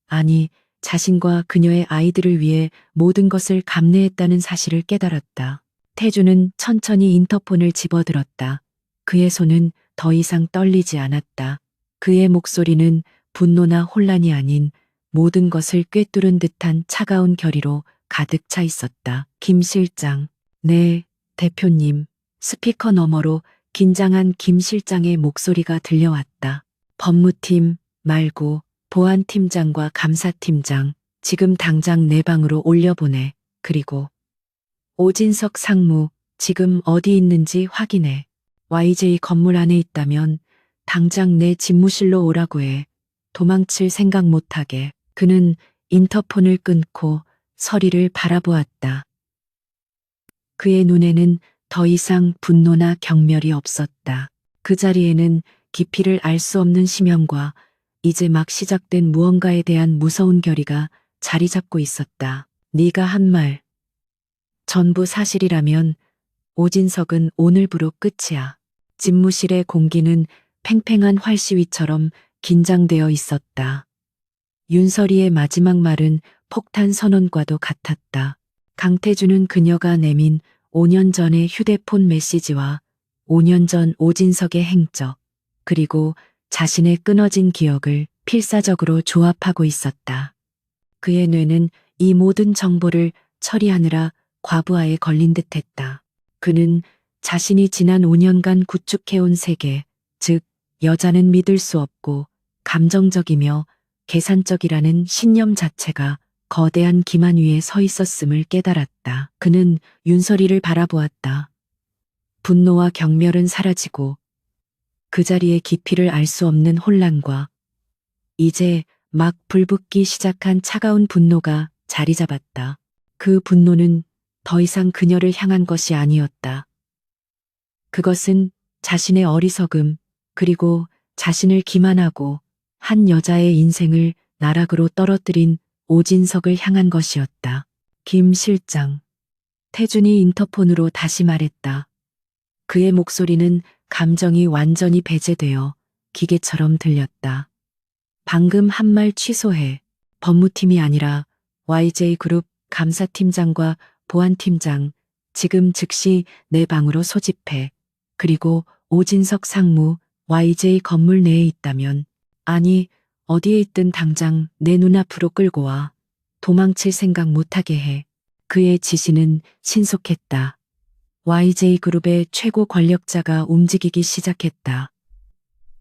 아니, 자신과 그녀의 아이들을 위해 모든 것을 감내했다는 사실을 깨달았다. 태주는 천천히 인터폰을 집어들었다. 그의 손은 더 이상 떨리지 않았다. 그의 목소리는 분노나 혼란이 아닌 모든 것을 꿰뚫은 듯한 차가운 결의로 가득 차 있었다. 김 실장, 네, 대표님. 스피커 너머로 긴장한 김 실장의 목소리가 들려왔다. 법무팀 말고 보안팀장과 감사팀장, 지금 당장 내 방으로 올려보내. 그리고 오진석 상무, 지금 어디 있는지 확인해. YJ 건물 안에 있다면 당장 내 집무실로 오라고 해. 도망칠 생각 못하게. 그는 인터폰을 끊고 서리를 바라보았다. 그의 눈에는 더 이상 분노나 경멸이 없었다. 그 자리에는 깊이를 알 수 없는 심연과 이제 막 시작된 무언가에 대한 무서운 결의가 자리 잡고 있었다. 네가 한 말 전부 사실이라면 오진석은 오늘부로 끝이야. 집무실의 공기는 팽팽한 활시위처럼 긴장되어 있었다. 윤서리의 마지막 말은 폭탄 선언과도 같았다. 강태주는 그녀가 내민 5년 전의 휴대폰 메시지와 5년 전 오진석의 행적, 그리고 자신의 끊어진 기억을 필사적으로 조합하고 있었다. 그의 뇌는 이 모든 정보를 처리하느라 과부하에 걸린 듯했다. 그는 자신이 지난 5년간 구축해온 세계, 즉 여자는 믿을 수 없고 감정적이며 계산적이라는 신념 자체가 거대한 기만 위에 서 있었음을 깨달았다. 그는 윤서리를 바라보았다. 분노와 경멸은 사라지고 그 자리에 깊이를 알 수 없는 혼란과 이제 막 불붙기 시작한 차가운 분노가 자리 잡았다. 그 분노는 더 이상 그녀를 향한 것이 아니었다. 그것은 자신의 어리석음, 그리고 자신을 기만하고 한 여자의 인생을 나락으로 떨어뜨린 오진석을 향한 것이었다. 김 실장. 태준이 인터폰으로 다시 말했다. 그의 목소리는 감정이 완전히 배제되어 기계처럼 들렸다. 방금 한 말 취소해. 법무팀이 아니라 YJ그룹 감사팀장과 보안팀장, 지금 즉시 내 방으로 소집해. 그리고 오진석 상무, YJ 건물 내에 있다면, 아니, 어디에 있든 당장 내 눈앞으로 끌고 와. 도망칠 생각 못하게 해. 그의 지시는 신속했다. YJ그룹의 최고 권력자가 움직이기 시작했다.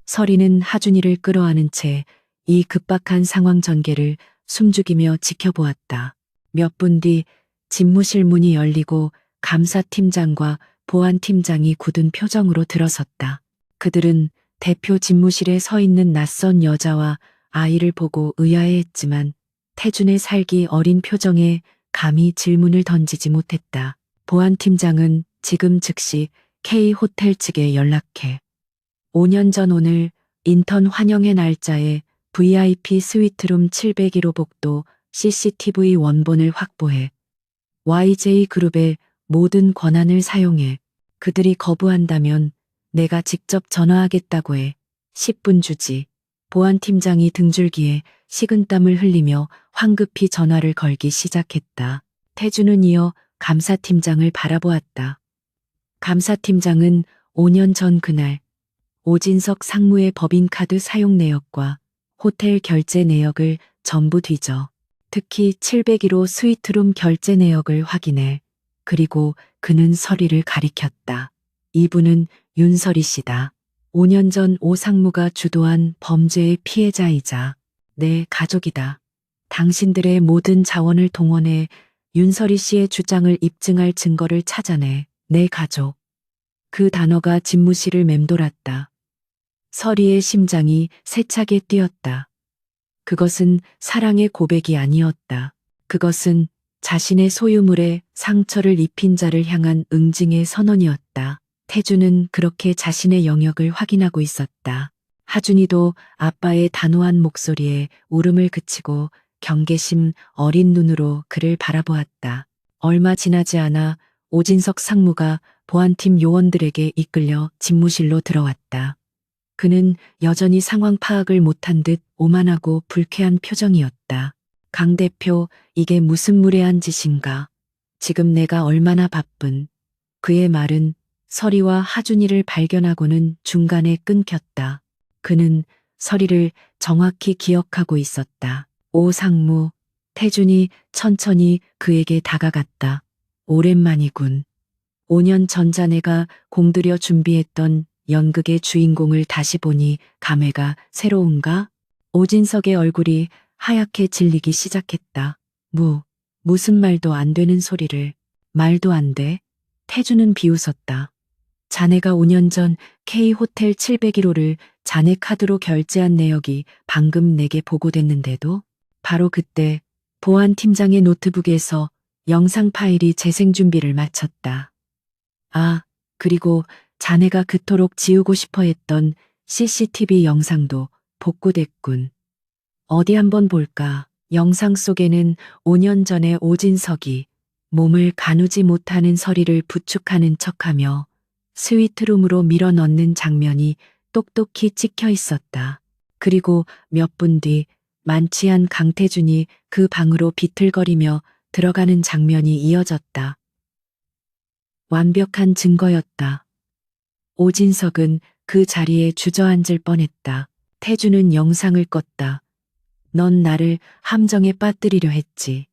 서리는 하준이를 끌어안은 채 이 급박한 상황 전개를 숨죽이며 지켜보았다. 몇 분 뒤 집무실 문이 열리고 감사팀장과 보안팀장이 굳은 표정으로 들어섰다. 그들은 대표 집무실에 서 있는 낯선 여자와 아이를 보고 의아해했지만 태준의 살기 어린 표정에 감히 질문을 던지지 못했다. 보안팀장은 지금 즉시 K호텔 측에 연락해. 5년 전 오늘 인턴 환영회 날짜에 VIP 스위트룸 701호 복도 CCTV 원본을 확보해. YJ그룹의 모든 권한을 사용해. 그들이 거부한다면 내가 직접 전화하겠다고 해. 10분 주지. 보안팀장이 등줄기에 식은땀을 흘리며 황급히 전화를 걸기 시작했다. 태준은 이어 감사팀장을 바라보았다. 감사팀장은 5년 전 그날 오진석 상무의 법인카드 사용 내역과 호텔 결제 내역을 전부 뒤져 특히 701호 스위트룸 결제 내역을 확인해. 그리고 그는 서리를 가리켰다. 이분은 윤서리 씨다. 5년 전 오 상무가 주도한 범죄의 피해자이자 내 가족이다. 당신들의 모든 자원을 동원해 윤서리 씨의 주장을 입증할 증거를 찾아내. 내 가족. 그 단어가 집무실을 맴돌았다. 서리의 심장이 세차게 뛰었다. 그것은 사랑의 고백이 아니었다. 그것은 자신의 소유물에 상처를 입힌 자를 향한 응징의 선언이었다. 태준은 그렇게 자신의 영역을 확인하고 있었다. 하준이도 아빠의 단호한 목소리에 울음을 그치고 경계심 어린 눈으로 그를 바라보았다. 얼마 지나지 않아 오진석 상무가 보안팀 요원들에게 이끌려 집무실로 들어왔다. 그는 여전히 상황 파악을 못한 듯 오만하고 불쾌한 표정이었다. 강 대표, 이게 무슨 무례한 짓인가? 지금 내가 얼마나 바쁜. 그의 말은 서리와 하준이를 발견하고는 중간에 끊겼다. 그는 서리를 정확히 기억하고 있었다. 오 상무, 태준이 천천히 그에게 다가갔다. 오랜만이군. 5년 전 자네가 공들여 준비했던 연극의 주인공을 다시 보니 감회가 새로운가? 오진석의 얼굴이 하얗게 질리기 시작했다. 무슨 말도 안 되는 소리를. 말도 안 돼. 태준은 비웃었다. 자네가 5년 전 K호텔 701호를 자네 카드로 결제한 내역이 방금 내게 보고됐는데도 바로 그때 보안팀장의 노트북에서 영상 파일이 재생 준비를 마쳤다. 아, 그리고 자네가 그토록 지우고 싶어 했던 CCTV 영상도 복구됐군. 어디 한번 볼까? 영상 속에는 5년 전에 오진석이 몸을 가누지 못하는 서리를 부축하는 척하며 스위트룸으로 밀어 넣는 장면이 똑똑히 찍혀 있었다. 그리고 몇 분 뒤 만취한 강태준이 그 방으로 비틀거리며 들어가는 장면이 이어졌다. 완벽한 증거였다. 오진석은 그 자리에 주저앉을 뻔했다. 태준은 영상을 껐다. 넌 나를 함정에 빠뜨리려 했지.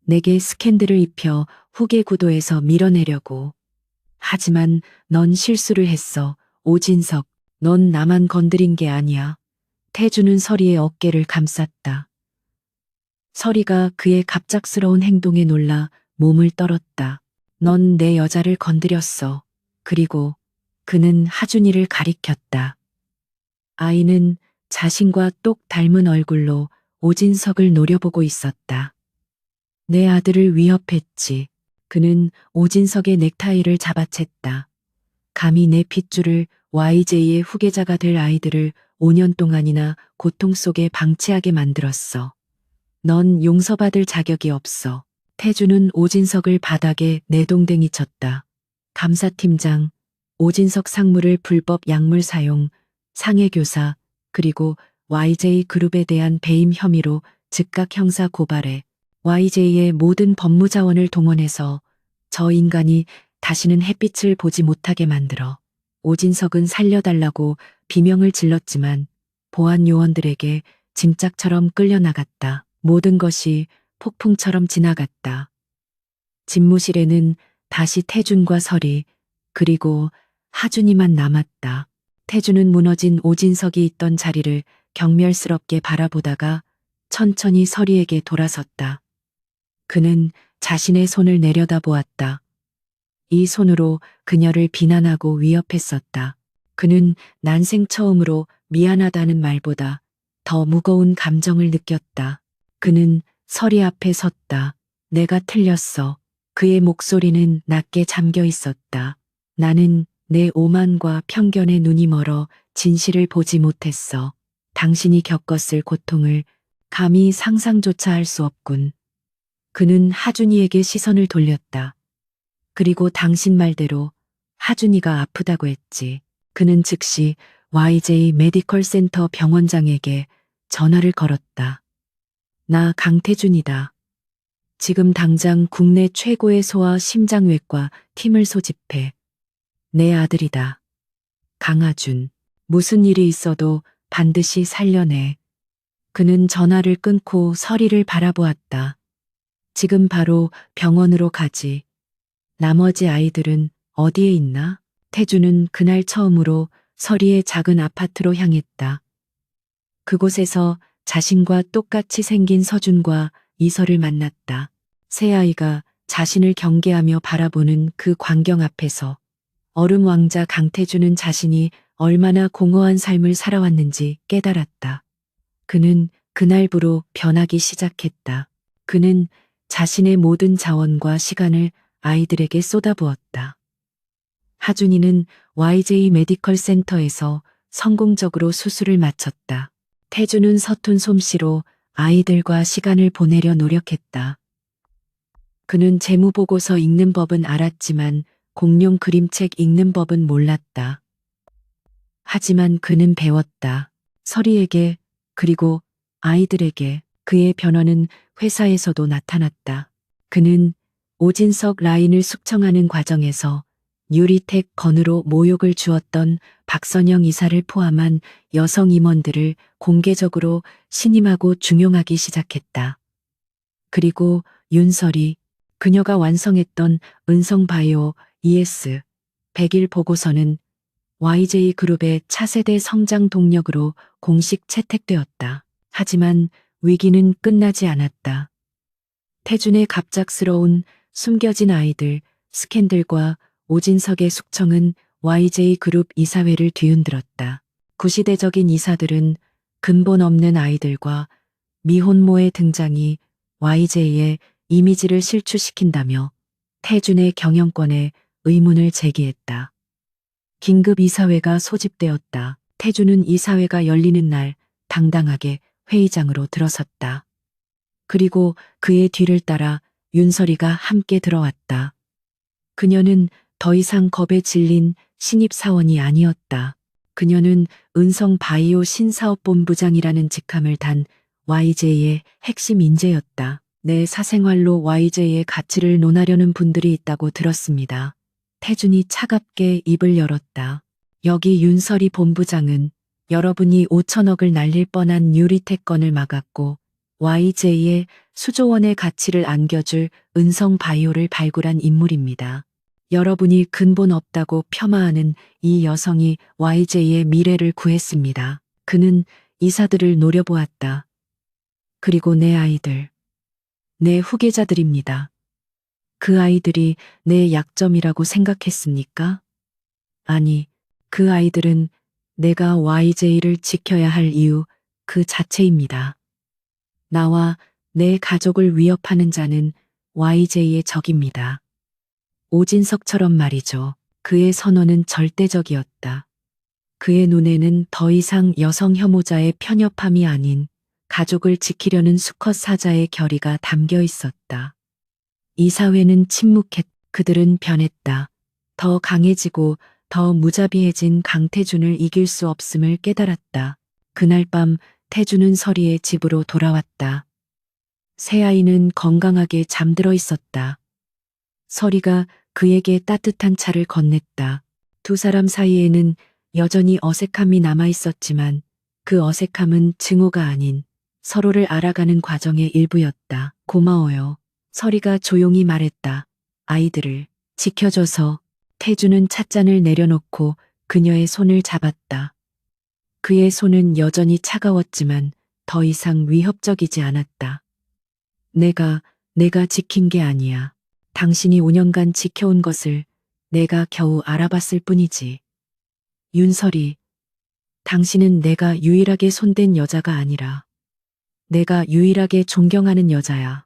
내게 스캔들을 입혀 후계 구도에서 밀어내려고. 하지만 넌 실수를 했어. 오진석, 넌 나만 건드린 게 아니야. 태준은 서리의 어깨를 감쌌다. 서리가 그의 갑작스러운 행동에 놀라 몸을 떨었다. 넌 내 여자를 건드렸어. 그리고 그는 하준이를 가리켰다. 아이는 자신과 똑 닮은 얼굴로 오진석을 노려보고 있었다. 내 아들을 위협했지. 그는 오진석의 넥타이를 잡아챘다. 감히 내 핏줄을 YJ의 후계자가 될 아이들을 5년 동안이나 고통 속에 방치하게 만들었어. 넌 용서받을 자격이 없어. 태준은 오진석을 바닥에 내동댕이 쳤다. 감사팀장, 오진석 상무를 불법 약물 사용, 상해 교사, 그리고 YJ 그룹에 대한 배임 혐의로 즉각 형사 고발해 YJ의 모든 법무 자원을 동원해서 저 인간이 다시는 햇빛을 보지 못하게 만들어 오진석은 살려달라고 비명을 질렀지만 보안 요원들에게 짐짝처럼 끌려나갔다. 모든 것이 폭풍처럼 지나갔다. 집무실에는 다시 태준과 설이 그리고 하준이만 남았다. 태준은 무너진 오진석이 있던 자리를 경멸스럽게 바라보다가 천천히 설이에게 돌아섰다. 그는 자신의 손을 내려다보았다. 이 손으로 그녀를 비난하고 위협했었다. 그는 난생 처음으로 미안하다는 말보다 더 무거운 감정을 느꼈다. 그는 설이 앞에 섰다. 내가 틀렸어. 그의 목소리는 낮게 잠겨 있었다. 나는 내 오만과 편견에 눈이 멀어 진실을 보지 못했어. 당신이 겪었을 고통을 감히 상상조차 할 수 없군. 그는 하준이에게 시선을 돌렸다. 그리고 당신 말대로 하준이가 아프다고 했지. 그는 즉시 YJ 메디컬 센터 병원장에게 전화를 걸었다. 나 강태준이다. 지금 당장 국내 최고의 소아 심장외과 팀을 소집해. 내 아들이다. 강하준. 무슨 일이 있어도 반드시 살려내. 그는 전화를 끊고 설이를 바라보았다. 지금 바로 병원으로 가지. 나머지 아이들은 어디에 있나? 태주는 그날 처음으로 설이의 작은 아파트로 향했다. 그곳에서 자신과 똑같이 생긴 서준과 이설을 만났다. 새 아이가 자신을 경계하며 바라보는 그 광경 앞에서 얼음 왕자 강태주는 자신이 얼마나 공허한 삶을 살아왔는지 깨달았다. 그는 그날부로 변하기 시작했다. 그는 자신의 모든 자원과 시간을 아이들에게 쏟아부었다. 하준이는 YJ 메디컬 센터에서 성공적으로 수술을 마쳤다. 태주는 서툰 솜씨로 아이들과 시간을 보내려 노력했다. 그는 재무보고서 읽는 법은 알았지만 공룡 그림책 읽는 법은 몰랐다. 하지만 그는 배웠다. 설이에게 그리고 아이들에게. 그의 변화는 회사에서도 나타났다. 그는 오진석 라인을 숙청하는 과정에서 유리택 건으로 모욕을 주었던 박선영 이사를 포함한 여성 임원들을 공개적으로 신임하고 중용하기 시작했다. 그리고 윤설이 그녀가 완성했던 은성바이오 ES 100일 보고서는 YJ 그룹의 차세대 성장 동력으로 공식 채택되었다. 하지만 위기는 끝나지 않았다. 태준의 갑작스러운 숨겨진 아이들, 스캔들과 오진석의 숙청은 YJ 그룹 이사회를 뒤흔들었다. 구시대적인 이사들은 근본 없는 아이들과 미혼모의 등장이 YJ의 이미지를 실추시킨다며 태준의 경영권에 의문을 제기했다. 긴급 이사회가 소집되었다. 태준은 이사회가 열리는 날 당당하게 회의장으로 들어섰다. 그리고 그의 뒤를 따라 윤설이가 함께 들어왔다. 그녀는 더 이상 겁에 질린 신입사원이 아니었다. 그녀는 은성바이오 신사업본부장이라는 직함을 단 YJ의 핵심 인재였다. 내 사생활로 YJ의 가치를 논하려는 분들이 있다고 들었습니다. 태준이 차갑게 입을 열었다. 여기 윤설이 본부장은 여러분이 5천억을 날릴 뻔한 유리택 건을 막았고 YJ의 수조원의 가치를 안겨줄 은성바이오를 발굴한 인물입니다. 여러분이 근본 없다고 폄하하는 이 여성이 YJ의 미래를 구했습니다. 그는 이사들을 노려보았다. 그리고 내 아이들, 내 후계자들입니다. 그 아이들이 내 약점이라고 생각했습니까? 아니, 그 아이들은 내가 YJ를 지켜야 할 이유 그 자체입니다. 나와 내 가족을 위협하는 자는 YJ의 적입니다. 오진석처럼 말이죠. 그의 선언은 절대적이었다. 그의 눈에는 더 이상 여성 혐오자의 편협함이 아닌 가족을 지키려는 수컷 사자의 결의가 담겨 있었다. 이사회는 침묵했. 그들은 변했다. 더 강해지고 더 무자비해진 강태준을 이길 수 없음을 깨달았다. 그날 밤 태준은 서리의 집으로 돌아왔다. 새아이는 건강하게 잠들어 있었다. 서리가 그에게 따뜻한 차를 건넸다. 두 사람 사이에는 여전히 어색함이 남아 있었지만 그 어색함은 증오가 아닌 서로를 알아가는 과정의 일부였다. 고마워요. 서리가 조용히 말했다. 아이들을 지켜줘서. 태주는 찻잔을 내려놓고 그녀의 손을 잡았다. 그의 손은 여전히 차가웠지만 더 이상 위협적이지 않았다. 내가 지킨 게 아니야. 당신이 5년간 지켜온 것을 내가 겨우 알아봤을 뿐이지. 윤설이, 당신은 내가 유일하게 손댄 여자가 아니라 내가 유일하게 존경하는 여자야.